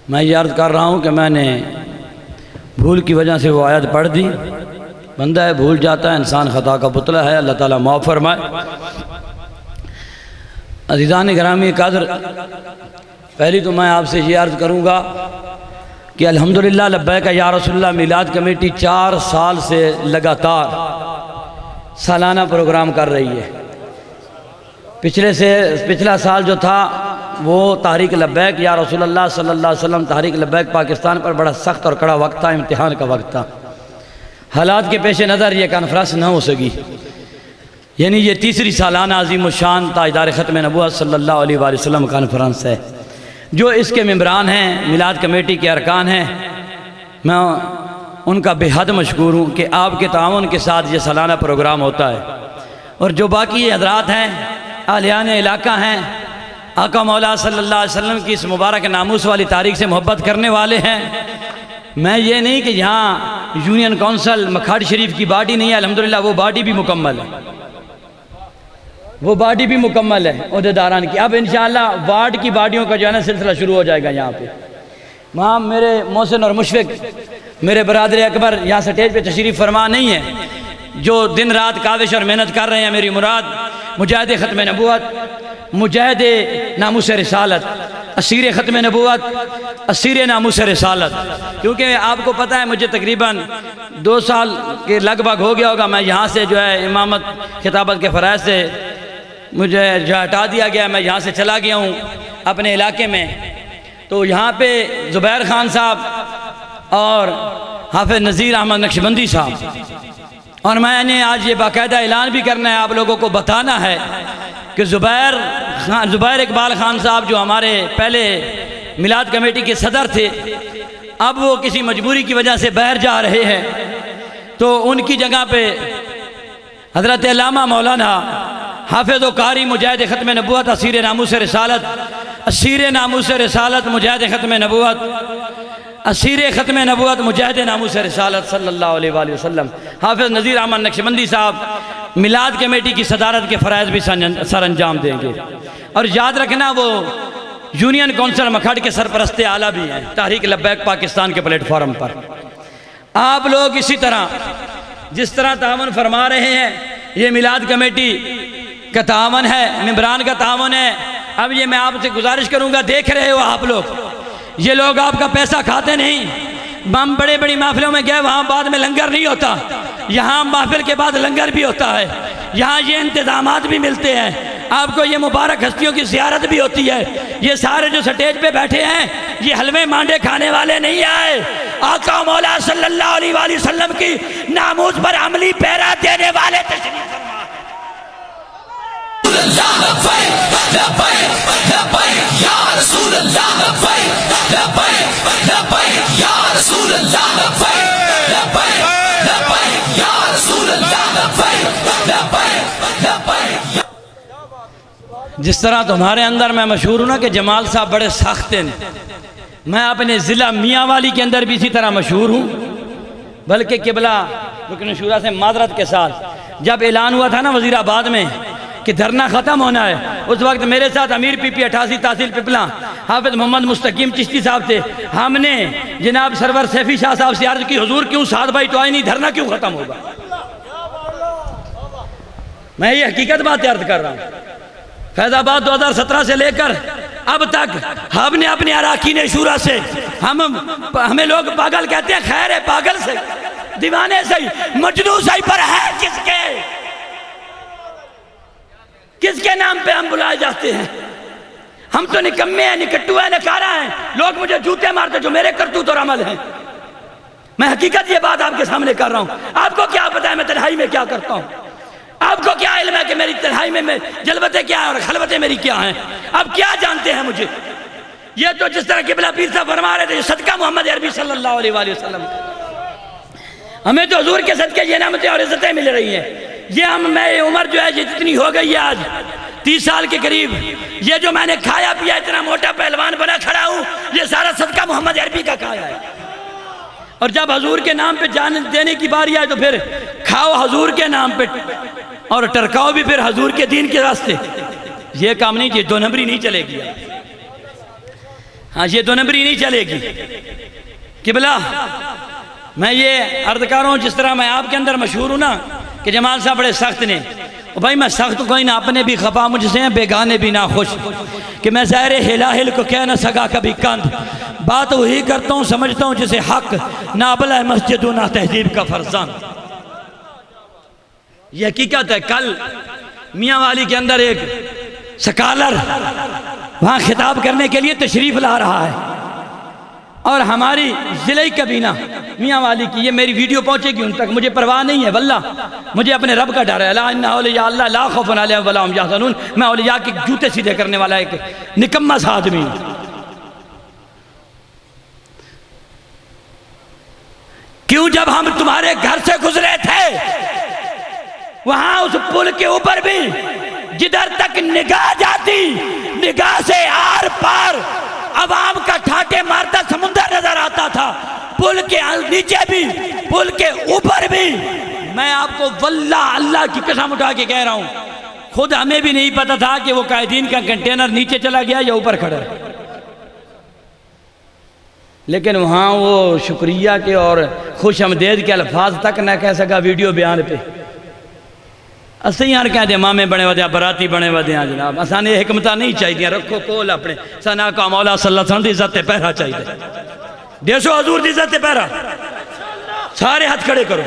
میں یہ عرض کر رہا ہوں کہ میں نے بھول کی وجہ سے وہ آیت پڑھ دی۔ بندہ ہے بھول جاتا ہے، انسان خطا کا پتلا ہے، اللہ تعالیٰ معاف فرمائے۔ عزیزان گرامی قدر، پہلی تو میں آپ سے یہ عرض کروں گا کہ الحمدللہ لبیک یا رسول اللہ میلاد کمیٹی 4 سال سے لگاتار سالانہ پروگرام کر رہی ہے۔ پچھلا سال جو تھا وہ تحریک لبیک یا رسول اللہ صلی اللہ علیہ وسلم تحریک لبیک پاکستان پر بڑا سخت اور کڑا وقت تھا، امتحان کا وقت تھا۔ حالات کے پیش نظر یہ کانفرنس نہ ہو سکی، یعنی یہ تیسری سالانہ عظیم الشان تاجدار ختم نبوت صلی اللہ علیہ وآلہ وسلم کانفرنس ہے۔ جو اس کے ممبران ہیں، میلاد کمیٹی کے ارکان ہیں، میں ان کا بے حد مشکور ہوں کہ آپ کے تعاون کے ساتھ یہ سالانہ پروگرام ہوتا ہے۔ اور جو باقی حضرات ہیں، اہلیان علاقہ ہیں، آقا مولا صلی اللہ علیہ وسلم کی اس مبارک ناموس والی تاریخ سے محبت کرنے والے ہیں۔ میں یہ نہیں کہ یہاں یونین کونسل مکھاڑ شریف کی باڈی نہیں ہے، الحمدللہ وہ باڈی بھی مکمل ہے۔ وہ باڈی بھی مکمل ہے عہدیداران کی. اب انشاءاللہ وارڈ کی باڈیوں کا جو ہے نا سلسلہ شروع ہو جائے گا یہاں پہ. وہاں میرے محسن اور مشفق میرے برادر اکبر یہاں سٹیج پہ تشریف فرما نہیں ہے، جو دن رات کاوش اور محنت کر رہے ہیں. میری مراد مجاہد ختم نبوت، مجاہد ناموس رسالت، اسیر ختم نبوت، اسیر ناموس رسالت. کیونکہ آپ کو پتہ ہے مجھے تقریباً 2 سال کے لگ بھگ ہو گیا ہوگا، میں یہاں سے جو ہے امامت خطابت کے فرائض سے مجھے جو ہٹا دیا گیا، میں یہاں سے چلا گیا ہوں اپنے علاقے میں. تو یہاں پہ زبیر خان صاحب اور حافظ نذیر احمد نقشبندی صاحب، اور میں نے آج یہ باقاعدہ اعلان بھی کرنا ہے، آپ لوگوں کو بتانا ہے کہ زبیر اقبال خان صاحب جو ہمارے پہلے میلاد کمیٹی کے صدر تھے، اب وہ کسی مجبوری کی وجہ سے باہر جا رہے ہیں. تو ان کی جگہ پہ حضرت علامہ مولانا حافظ و قاری مجاہد ختم نبوت، اسیر ناموس رسالت، اسیر ناموس رسالت مجاہد ختم نبوت، اسیر ختم نبوت مجاہد ناموس رسالت صلی اللہ علیہ وآلہ وسلم حافظ نذیر احمد نقشبندی صاحب میلاد کمیٹی کی صدارت کے فرائض بھی سر انجام دیں گے. اور یاد رکھنا وہ یونین کونسل مکھڈ کے سرپرست اعلیٰ بھی ہیں تحریک لبیک پاکستان کے پلیٹ فارم پر. آپ لوگ اسی طرح جس طرح تعاون فرما رہے ہیں، یہ میلاد کمیٹی کا تعاون ہے، ممبران کا تعاون ہے. اب یہ میں آپ سے گزارش کروں گا، دیکھ رہے ہو آپ لوگ، یہ لوگ آپ کا پیسہ کھاتے نہیں. ہم بڑے بڑی محفلوں میں گئے، وہاں بعد میں لنگر نہیں ہوتا، یہاں محفل کے بعد لنگر بھی ہوتا ہے، یہاں یہ انتظامات بھی ملتے ہیں، آپ کو یہ مبارک ہستیوں کی زیارت بھی ہوتی ہے. یہ سارے جو سٹیج پہ بیٹھے ہیں یہ حلوے مانڈے کھانے والے نہیں آئے، آقا مولا صلی اللہ علیہ وآلہ وسلم کی ناموس پر عملی پیرا دینے والے تشریف فرما. جس طرح تمہارے اندر میں مشہور ہوں نا کہ جمال صاحب بڑے سخت ہیں، میں اپنے ضلع میاں والی کے اندر بھی اسی طرح مشہور ہوں. بلکہ قبلہ رکن شورا سے معذرت کے ساتھ جب اعلان ہوا تھا نا وزیر آباد میں کہ دھرنا ختم ہونا ہے، اس وقت میرے ساتھ امیر پی پی 88 تحصیل پپلا حافظ محمد مستقیم چشتی صاحب تھے. ہم نے جناب سرور سیفی شاہ صاحب سے عرض کی، حضور کیوں سعد بھائی تو آئے نہیں، دھرنا کیوں ختم ہوگا؟ میں یہ حقیقت بات عرض کر رہا ہوں. فیض آباد 2017 سے لے کر اب تک ہم نے اپنے اراکین شورا سے ہمیں لوگ پاگل کہتے ہیں، خیر ہے پاگل سے، دیوانے سے، مجنون سے پر ہے کس کے نام پہ ہم بلائے جاتے ہیں؟ ہم تو نکمے ہیں، نکٹو ہیں، نکارا ہیں. لوگ مجھے جوتے مارتے جو میرے کرتوت اور عمل ہیں. میں حقیقت یہ بات آپ کے سامنے کر رہا ہوں. آپ کو کیا پتہ ہے میں تنہائی میں کیا کرتا ہوں؟ آپ کو کیا علم ہے کہ میری تنہائی میں جلوتیں کیا ہیں اور خلوتیں میری کیا ہیں؟ آپ کیا جانتے ہیں مجھے؟ یہ تو جس طرح قبلہ پیر صاحب فرما رہے تھے، صدقہ محمد عربی صلی اللہ علیہ وآلہ وسلم، ہمیں تو حضور کے صدقے یہ نعمتیں اور عزتیں مل رہی ہیں. یہ میں عمر جو ہے یہ جتنی ہو گئی ہے آج 30 سال کے قریب، یہ جو میں نے کھایا پیا اتنا موٹا پہلوان بنا کھڑا ہوں، یہ سارا صدقہ محمد عربی کا کھایا ہے. اور جب حضور کے نام پہ جان دینے کی باری آئے تو پھر کھاؤ حضور کے نام پہ اور ٹرکاؤ بھی پھر حضور کے دین کے راستے. یہ کام نہیں، یہ 2 نمبری نہیں چلے گی. ہاں یہ 2 نمبری نہیں چلے گی. قبلہ میں یہ عرض کر رہا ہوں، جس طرح میں آپ کے اندر مشہور ہوں نا کہ جمال صاحب بڑے سخت نے، بھائی میں سخت کوئی نہ، اپنے بھی خفا مجھ سے ہیں، بیگانے بھی نہ خوش، کہ میں زہر ہلاہل کو کہہ نہ سکا کبھی کند. بات وہی کرتا ہوں سمجھتا ہوں جسے حق، نہ ابلہ مسجد و نہ تہذیب کا فرزان. یہ حقیقت ہے. کل میاں والی کے اندر ایک سکالر وہاں خطاب کرنے کے لیے تشریف لا رہا ہے، اور ہماری ضلعی کابینہ میاں والی کی، یہ میری ویڈیو پہنچے گی ان تک، مجھے پرواہ نہیں ہے واللہ، مجھے اپنے رب کا ڈر ہے. لا ان اولیاء اللہ لا خوف علیہم ولا هم یحزنون. میں اولیاء کے جوتے سیدھے کرنے والا ایک نکما سا آدمی ہوں. کیوں جب ہم تمہارے گھر سے گزرے تھے وہاں اس پل کے اوپر بھی جدھر تک نگاہ جاتی، نگاہ سے آر پار عوام کا ٹھاٹے مارتا سمندر نظر آتا تھا. پل کے نیچے بھی، پل کے اوپر بھی. میں آپ کو واللہ اللہ کی قسم اٹھا کے کہہ رہا ہوں، خود ہمیں بھی نہیں پتا تھا کہ وہ قائدین کا کنٹینر نیچے چلا گیا یا اوپر کھڑا ہے، لیکن وہاں وہ شکریہ کے اور خوش آمدید کے الفاظ تک نہ کہہ سکا ویڈیو بیان پہ. اسیں یار کہہ دے مامے بنے ودیا براتی بنے ودیا جناب، اسانے حکمتہ نہیں چاہیے، رکھو کول اپنے سنا کا مولا صلی اللہ علیہ وسلم دی عزت تے پہرا چاہیے. دیسو حضور دی عزت تے پہرا، سارے ہاتھ کھڑے کرو،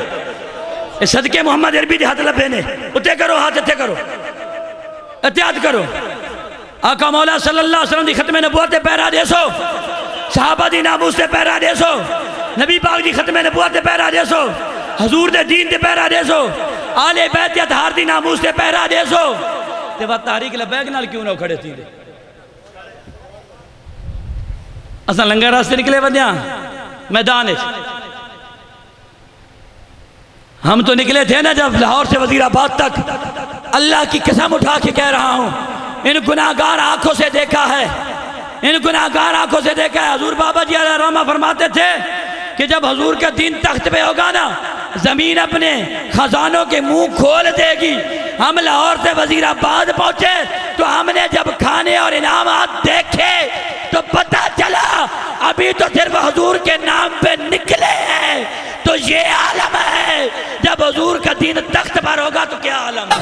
اے صدقے محمد عربی دی ہاتھ لبے نے، اتے کرو ہاتھ اتے کرو، اتحاد کرو. آقا مولا صلی اللہ علیہ وسلم دی ختم نبوت تے پہرا دیسو، صحابہ دی ناموس تے پہرا دیسو، نبی پاک دی ختم نبوت تے پہرا دیسو، حضور دے دین تے پہرا دیسو، آل بیت اطہار دی ناموس تے پہرا دیسو. تے وہ تحریک لبیک نال کیوں نہ کھڑے تھی دے؟ اساں لنگر راستے نکلے ودیاں میدان وچ. ہم تو نکلے تھے نا جب لاہور سے وزیر آباد تک، اللہ کی قسم اٹھا کے کہہ رہا ہوں، ان گناہگار آنکھوں سے دیکھا ہے، ان گناہگار آنکھوں سے دیکھا ہے. حضور بابا جی علیہ رحمہ فرماتے تھے کہ جب حضور کا دین تخت پہ ہوگا نا، زمین اپنے خزانوں کے منہ کھول دے گی. ہم لاہور سے وزیر آباد پہنچے تو ہم نے جب کھانے اور انعامات دیکھے تو پتہ چلا ابھی تو صرف حضور کے نام پہ نکلے ہیں، تو یہ عالم ہے. جب حضور کا دین تخت پر ہوگا تو کیا عالم ہے.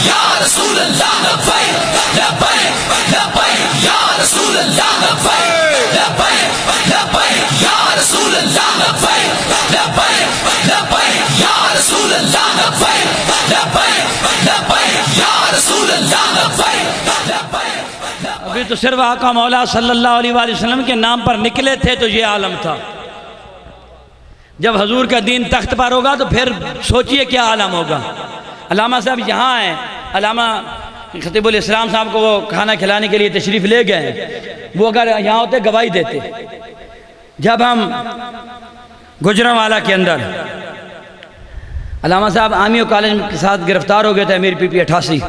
یا رسول اللہ لبیک لبیک لبیک یا رسول اللہ لبیک لبیک لبیک یا رسول اللہ لبیک لبیک لبیک یا رسول اللہ لبیک لبیک لبیک یا رسول اللہ لبیک لبیک. ابھی تو صرف آقا مولا صلی اللہ علیہ وآلہ وسلم کے نام پر نکلے تھے تو یہ عالم تھا. جب حضور کا دین تخت پر ہوگا تو پھر سوچئے کیا عالم ہوگا. علامہ صاحب یہاں ہیں، علامہ خطیب الاسلام صاحب کو وہ کھانا کھلانے کے لیے تشریف لے گئے. وہ اگر یہاں ہوتے گواہی دیتے. جب ہم گجرانوالہ کے اندر علامہ صاحب آمیو کالج کے ساتھ گرفتار ہو گئے تھے، امیر پی پی 88.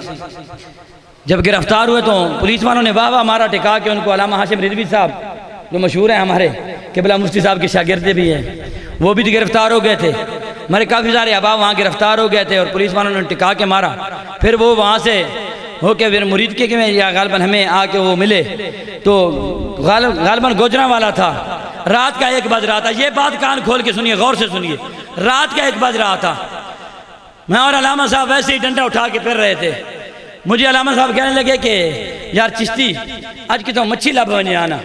جب گرفتار ہوئے تو پولیس والوں نے واہ واہ مارا ٹکا کے ان کو. علامہ ہاشم رضوی صاحب جو مشہور ہیں ہمارے، قبلہ مفتی صاحب کے شاگرد بھی ہیں، وہ بھی گرفتار ہو گئے تھے. ہمارے کافی سارے احباب وہاں گرفتار ہو گئے تھے اور پولیس والوں نے ٹکا کے مارا. پھر وہ وہاں سے ہو کے پھر مرید کے میں یا غالباً ہمیں آ کے وہ ملے تو غالباً گوجرانوالہ تھا. رات کا 1 بج رہا تھا. یہ بات کان کھول کے سنیے، غور سے سنیے. رات کا 1 بج رہا تھا. میں اور علامہ صاحب ویسے ہی ڈنڈا اٹھا کے پھر رہے تھے. مجھے علامہ صاحب کہنے لگے کہ یار چشتی آج کی تو مچھی لب بنے آنا.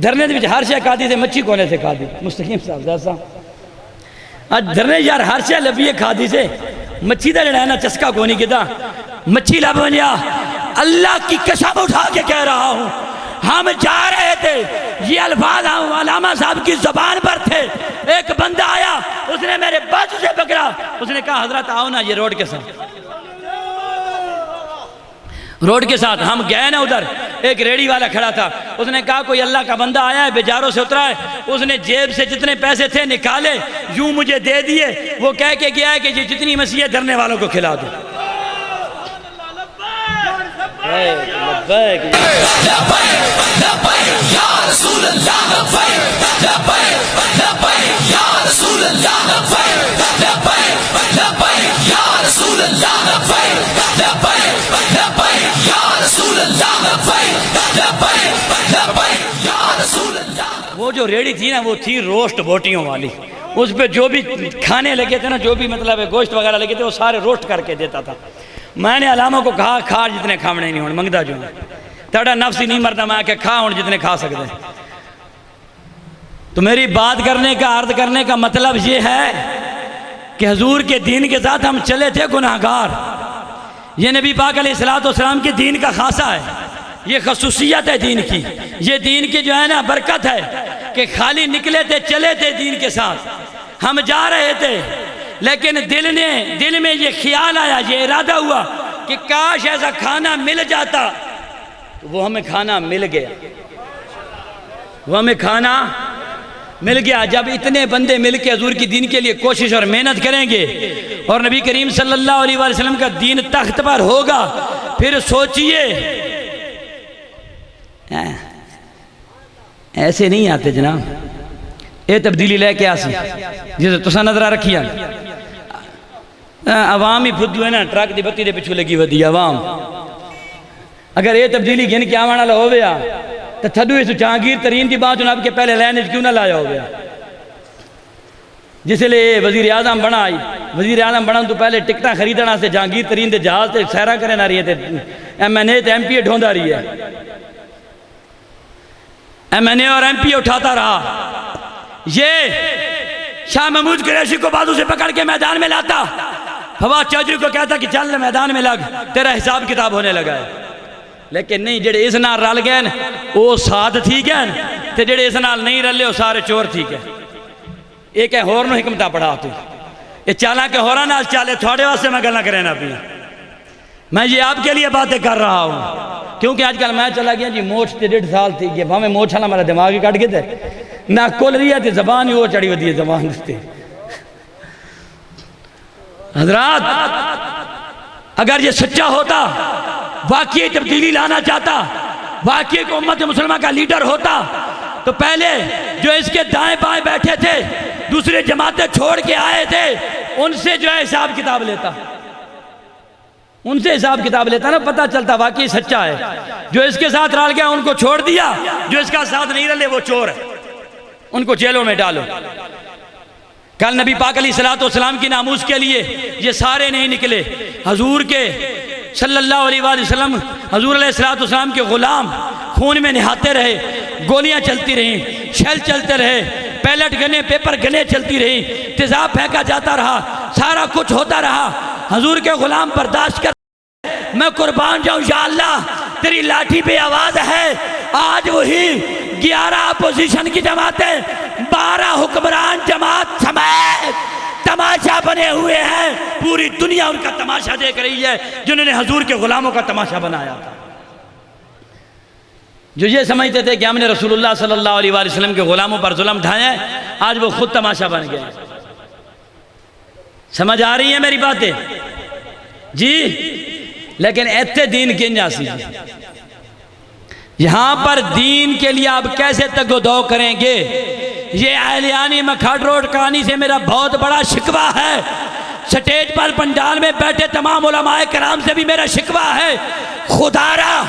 دھرنے دے ہر شے کھا دی تھے، مچھی کونے سے کھا دی. مستقیم صاحب جیسا آج دھرنے یار ہر شے لبیے کھا دی سے، مچھی دا لڑا نا چسکا کونی کی دا مچھی لب بنیا. اللہ کی قسم اٹھا کے کہہ رہا ہوں، ہم جا رہے تھے، یہ الفاظ علامہ صاحب کی زبان پر تھے. ایک بندہ آیا، اس نے میرے بازو سے پکڑا، اس نے کہا حضرت آؤ نا یہ روڈ کے ساتھ. روڈ کے ساتھ ہم گئے نا ادھر. ایک ریڑی والا کھڑا تھا، اس نے کہا کوئی اللہ کا بندہ آیا ہے بیجاروں سے اترا ہے. اس نے جیب سے جتنے پیسے تھے نکالے، یوں مجھے دے دیے. وہ کہہ کے گیا ہے کہ یہ جتنی مسیح دھرنے والوں کو کھلا دو. لبیک لبیک یا رسول اللہ لبیک لبیک لبیک یا رسول اللہ لبیک لبیک لبیک یا رسول اللہ لبیک لبیک لبیک یا رسول اللہ لبیک لبیک لبیک یا رسول اللہ. وہ جو ریڑی تھی نا وہ تھی روسٹ بوٹیوں والی. اس پہ جو بھی کھانے لگے تھے نا، جو بھی مطلب گوشت وغیرہ لگے تھے، وہ سارے روسٹ کر کے دیتا تھا. میں نے علامہ کو کہا کھا جتنے کھاونے نہیں ہونے منگدہ جو ہے تیڑا نفس ہی نہیں مرتا. میں کہ کھا ہوں جتنے کھا سکتے. تو میری بات کرنے کا عرض کرنے کا مطلب یہ ہے کہ حضور کے دین کے ساتھ ہم چلے تھے گناہگار. یہ نبی پاک علیہ السلام کے دین کا خاصہ ہے، یہ خصوصیت ہے دین کی. یہ دین کی جو ہے نا برکت ہے کہ خالی نکلے تھے، چلے تھے دین کے ساتھ. ہم جا رہے تھے لیکن دل میں یہ خیال آیا، یہ ارادہ ہوا کہ کاش ایسا کھانا مل جاتا. وہ ہمیں کھانا مل گیا، وہ ہمیں کھانا مل گیا. جب اتنے بندے مل کے حضور کی دین کے لیے کوشش اور محنت کریں گے اور نبی کریم صلی اللہ علیہ وآلہ وسلم کا دین تخت پر ہوگا، پھر سوچئے ایسے نہیں آتے جناب. یہ تبدیلی لے کے آسی جسے تسا نظرہ رکھیا. عوام ہی فدو ہے نا ٹرک دی بتی دے پچھو لگی ودی عوام اگر یہ تبدیلی گن کے آوانا لہو گیا تو تھدو اس جہانگیر ترین دی بات جناب کے پہلے لینج کیوں نہ لایا ہو گیا جس لئے وزیر اعظم بنا آئی وزیر اعظم بنا تو پہلے ٹکٹاں خریدنا سے جہانگیر ترین دے جہاز تے سیرہ کرے نہ رہی ہے ایم این اے تے ایم پی اے ڈھوندا رہی ہے ایم این اے اور ایم پی اے اٹھاتا رہا یہ شاہ محمود قریشی کو بازو سے پکڑ کے میدان میں لاتا فواد چودھری کو کہتا کہ چل میدان میں لگ تیرا حساب کتاب ہونے لگا ہے لیکن نہیں جڑے اس نال رل گئے وہ ساتھ تھی گئے تے جڑے اس نال نہیں رلے وہ سارے چور تھی گئے ایک ہے ہور نو حکمتہ پڑھا تو یہ چالا کہ ہورا نال چالے تھوڑے واسے میں گلنا کریں نا پی میں یہ آپ کے لیے باتیں کر رہا ہوں کیونکہ آج کل میں چلا گیا جی موچ تے 1.5 سال تھی گیا میں موچ ہانا میرا دماغ ہی کٹ گئے تھے نہ کل رہی ہے تھی زبان ہی وہ چڑھی ہوتی ہے زبان دیتے حضرات اگر یہ سچا ہوتا واقعی تبدیلی لانا چاہتا واقعی کو امت مسلمہ کا لیڈر ہوتا تو پہلے جو اس کے دائیں بائیں بیٹھے تھے دوسرے جماعتیں چھوڑ کے آئے تھے ان سے جو ہے حساب کتاب لیتا ان سے حساب کتاب لیتا نا پتہ چلتا واقعی سچا ہے جو اس کے ساتھ رل گیا ان کو چھوڑ دیا جو اس کا ساتھ نہیں رلے وہ چور ہے ان کو جیلوں میں ڈالو کل نبی پاک علیہ السلام کی ناموس کے لیے یہ سارے نہیں نکلے حضور کے صلی اللہ علیہ وآلہ وسلم حضور علیہ السلام کے غلام خون میں نہاتے رہے گولیاں چلتی رہیں شیل چلتے رہے پیلٹ گنے پیپر گنے چلتی رہی تیزاب پھینکا جاتا رہا سارا کچھ ہوتا رہا حضور کے غلام برداشت کر میں قربان جاؤں یا اللہ تیری لاٹھی پہ آواز ہے آج وہی 11 اپوزیشن کی جماعتیں 12 حکمران جماعت سمیت تماشا بنے ہوئے ہیں پوری دنیا ان کا تماشا دیکھ رہی ہے جنہوں نے حضور کے غلاموں کا تماشا بنایا تھا جو یہ سمجھتے تھے کہ ہم نے رسول اللہ صلی اللہ علیہ وآلہ وسلم کے غلاموں پر ظلم ڈھائے ہیں آج وہ خود تماشا بن گئے سمجھ آ رہی ہیں میری باتیں جی لیکن ایتے دین کن جاسی یہاں پر دین کے لیے آپ کیسے تگ و دو کریں گے یہ اہلیانی مکھاڑ روڈ کہانی سے میرا بہت بڑا شکوہ ہے سٹیج پر پنڈال میں بیٹھے تمام علماء کرام سے بھی میرا شکوہ ہے خدا را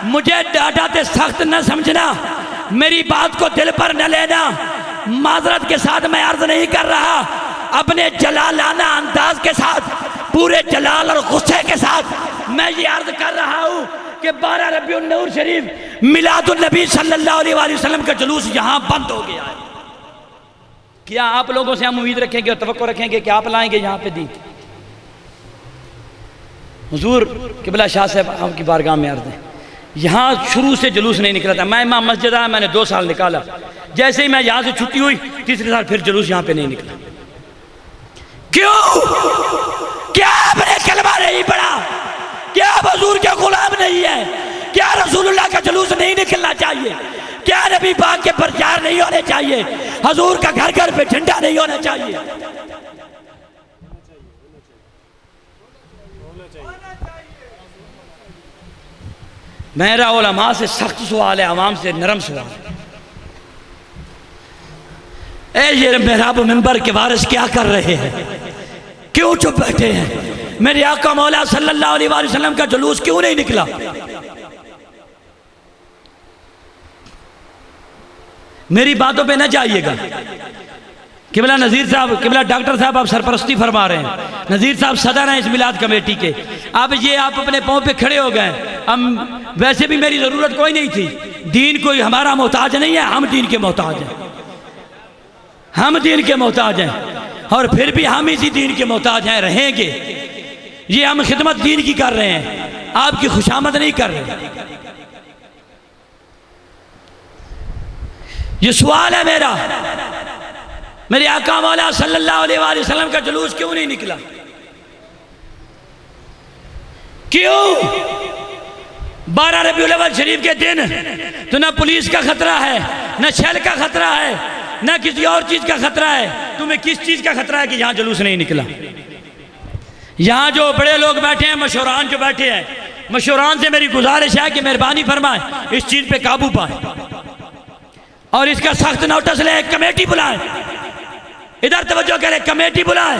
مجھے ڈاٹا تے سخت نہ سمجھنا میری بات کو دل پر نہ لینا معذرت کے ساتھ میں عرض نہیں کر رہا اپنے جلالانہ انداز کے ساتھ پورے جلال اور غصے کے ساتھ میں یہ عرض کر رہا ہوں کہ 12 ربیع النور شریف میلاد النبی صلی اللہ علیہ وآلہ وسلم کا جلوس یہاں بند ہو گیا ہے کیا آپ لوگوں سے ہم امید رکھیں گے اور توقع رکھیں گے کہ آپ لائیں گے یہاں پہ دین حضور قبلہ شاہ صاحب آپ کی بارگاہ میں عرض ہے یہاں شروع سے جلوس نہیں نکلا تھا میں امام مسجد آیا میں نے 2 سال نکالا جیسے ہی میں یہاں سے چھٹی ہوئی تیسرے سال پھر جلوس یہاں پہ نہیں نکلا کیوں کیا آپ نے کلمہ نہیں پڑھا کیا آپ حضور کے غلام نہیں ہیں کیا رسول اللہ کا جلوس نہیں نکلنا چاہیے کیا نبی پاک کے پرچار نہیں ہونے چاہیے حضور کا گھر گھر پہ جھنڈا نہیں ہونا چاہیے میرا علماء سے سخت سوال ہے عوام سے نرم سوال اے یہ محراب و منبر کے وارث کیا کر رہے ہیں کیوں چپ بیٹھے ہیں میرے آقا مولا صلی اللہ علیہ وآلہ وسلم کا جلوس کیوں نہیں نکلا میری باتوں پہ نہ جائیے گا قبلہ نذیر صاحب قبلہ ڈاکٹر صاحب آپ سرپرستی فرما رہے ہیں نذیر صاحب صدر ہیں اس میلاد کمیٹی کے اب یہ آپ اپنے پاؤں پہ کھڑے ہو گئے ہم ویسے بھی میری ضرورت کوئی نہیں تھی دین کوئی ہمارا محتاج نہیں ہے ہم دین کے محتاج ہیں ہم دین کے محتاج ہیں اور پھر بھی ہم اسی دین کے محتاج ہیں رہیں گے یہ ہم خدمت دین کی کر رہے ہیں آپ کی خوشامد نہیں کر رہے یہ سوال ہے میرا میرے آقا مولا صلی اللہ علیہ وآلہ وسلم کا جلوس کیوں نہیں نکلا کیوں 12 ربیع الاول شریف کے دن تو نہ پولیس کا خطرہ ہے نہ شیل کا خطرہ ہے نہ کسی اور چیز کا خطرہ ہے تمہیں کس چیز کا خطرہ ہے کہ یہاں جلوس نہیں نکلا یہاں جو بڑے لوگ بیٹھے ہیں مشوران جو بیٹھے ہیں مشوران سے میری گزارش ہے کہ مہربانی فرمائیں اس چیز پہ قابو پائیں اور اس کا سخت نوٹس لیں ایک کمیٹی بلائیں ادھر توجہ کریں کمیٹی بلائیں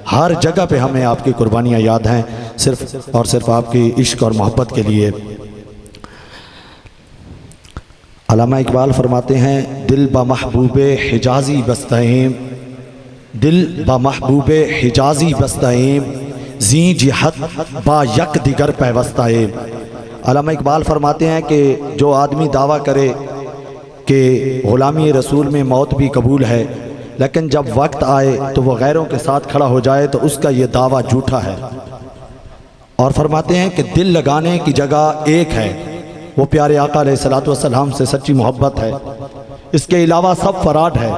ہر جگہ پہ ہمیں آپ کی قربانیاں یاد ہیں، صرف اور صرف آپ کی عشق اور محبت کے لیے۔ علامہ اقبال فرماتے ہیں دل با محبوب حجازی بستہیم، دل با محبوب حجازی بستہیم، زیں جہت با یک دیگر پیوستہیم۔ علامہ اقبال فرماتے ہیں کہ جو آدمی دعویٰ کرے کہ غلامی رسول میں موت بھی قبول ہے، لیکن جب وقت آئے تو وہ غیروں کے ساتھ کھڑا ہو جائے تو اس کا یہ دعویٰ جھوٹا ہے۔ اور فرماتے ہیں کہ دل لگانے کی جگہ ایک ہے، وہ پیارے آقا علیہ السلام سے سچی محبت ہے، اس کے علاوہ سب فراڈ ہے۔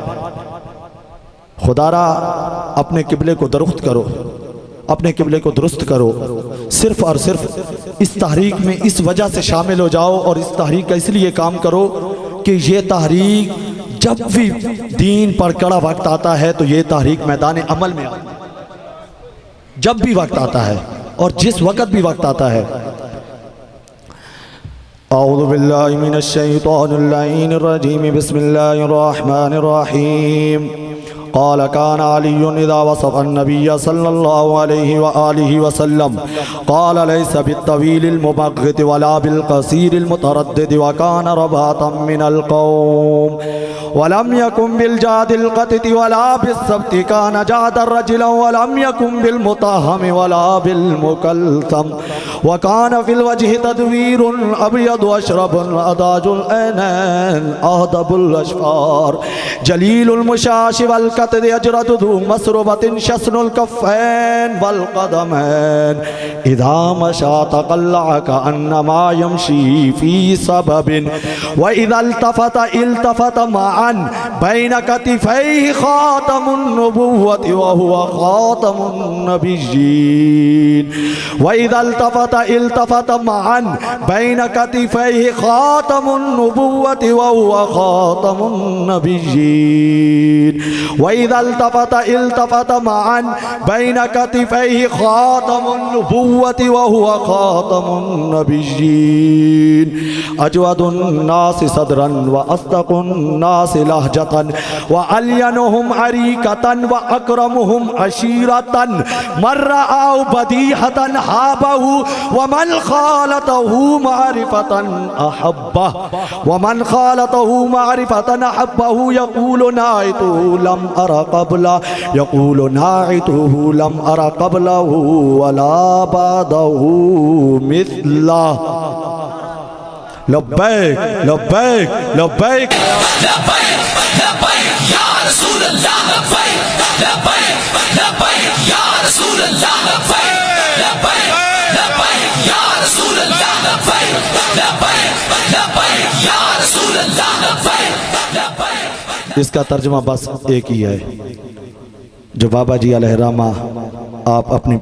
خدا را اپنے قبلے کو درست کرو، اپنے قبلے کو درست کرو، صرف اور صرف اس تحریک میں اس وجہ سے شامل ہو جاؤ اور اس تحریک کا اس لیے کام کرو کہ یہ تحریک جب بھی دین پر کڑا وقت آتا ہے تو یہ تحریک میدان عمل میں آتا ہے، جب بھی وقت آتا ہے اور جس وقت بھی وقت آتا ہے۔ اعوذ باللہ من الشیطان اللعین الرجیم، بسم اللہ الرحمن الرحیم۔ قال كان علي إذا وصف النبي صلى الله عليه وآله وسلم قال ليس بالطويل المبغض ولا بالقصير المتردد وكان رباطا من القوم ولم يكن بالجاد القتت ولا بالسبت كان جادا رجلا ولم يكن بالمطهم ولا بالمكلثم وكان في الوجه تدوير أبيض أشرب أضاج العينين أهضب الأشفار جليل المشاش والكتب يجرد ذو مسربة شسن الكفين والقدمين إذا مشى تقلع كأنما يمشي في سبب وإذا التفت معا بين كتفيه خاتم النبوة وهو خاتم النبيين وإذا التفت معا بين كتفيه خاتم النبوة وهو خاتم النبيين وإذا التفت معا بين كتفيه خاتم النبوة وهو خاتم النبيين أجود الناس صدرا وأصدق الناس لهجة وألينهم عريكة وأكرمهم عشيرة من رأى بديهة هابه ومن خالطه معرفة أحبه ومن خالطه معرفة أحبه يقول ناعته لم أرى قبله يقول ناعته لم أرى قبله ولا بعده مثله لبيك لبيك لبيك لبيك لبيك يا رسول الله لبيك لبيك لبيك يا رسول الله لبيك لبيك لبيك يا رسول الله لبيك لبيك لبيك يا رسول الله لبيك لبيك۔ اس کا ترجمہ بس ایک ہی ہے جو بابا جی علیہ الرحمہ آپ اپنی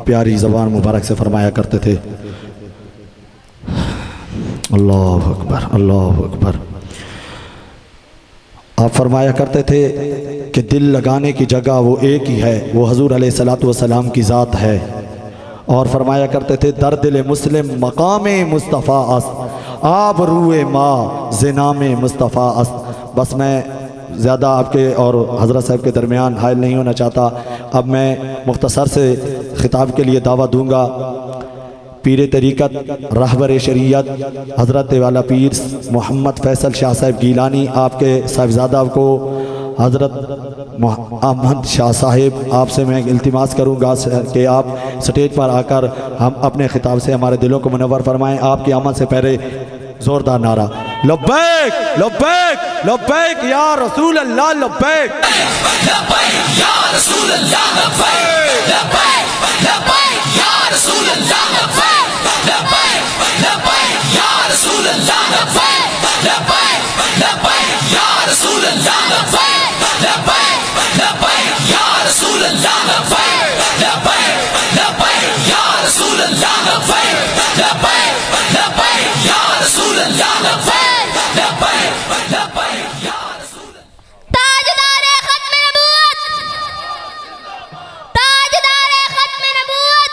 پیاری زبان مبارک سے فرمایا کرتے تھے۔ اللہ اکبر اللہ اکبر۔ آپ فرمایا کرتے تھے کہ دل لگانے کی جگہ وہ ایک ہی ہے، وہ حضور علیہ السلام کی ذات ہے، اور فرمایا کرتے تھے در دل مسلم مقام مصطفیٰ است آب روئے ماں زنام مصطفیٰ است۔ بس میں زیادہ آپ کے اور حضرت صاحب کے درمیان حائل نہیں ہونا چاہتا، اب میں مختصر سے خطاب کے لیے دعویٰ دوں گا۔ پیر طریقت رہبر شریعت حضرت والا پیر محمد فیصل شاہ صاحب گیلانی، آپ کے صاحبزادہ کو حضرت احمد شاہ صاحب، آپ سے میں التماس کروں گا کہ آپ سٹیج پر آ کر ہم اپنے خطاب سے ہمارے دلوں کو منور فرمائیں۔ آپ کی آمد سے پہلے زوردار نعرہ لبیک لبیک لبیک یا رسول اللہ لبیک لبيك يا رسول الله لبيك لبيك لبيك يا رسول الله لبيك لبيك لبيك يا رسول الله لبيك لبيك لبيك يا رسول الله لبيك لبيك لبيك يا رسول الله لبيك لبيك لبيك يا رسول الله لبيك لبيك لبيك يا رسول الله لبيك لبيك لبيك يا رسول تاجدار ختم نبوت، تاجدار ختم نبوت،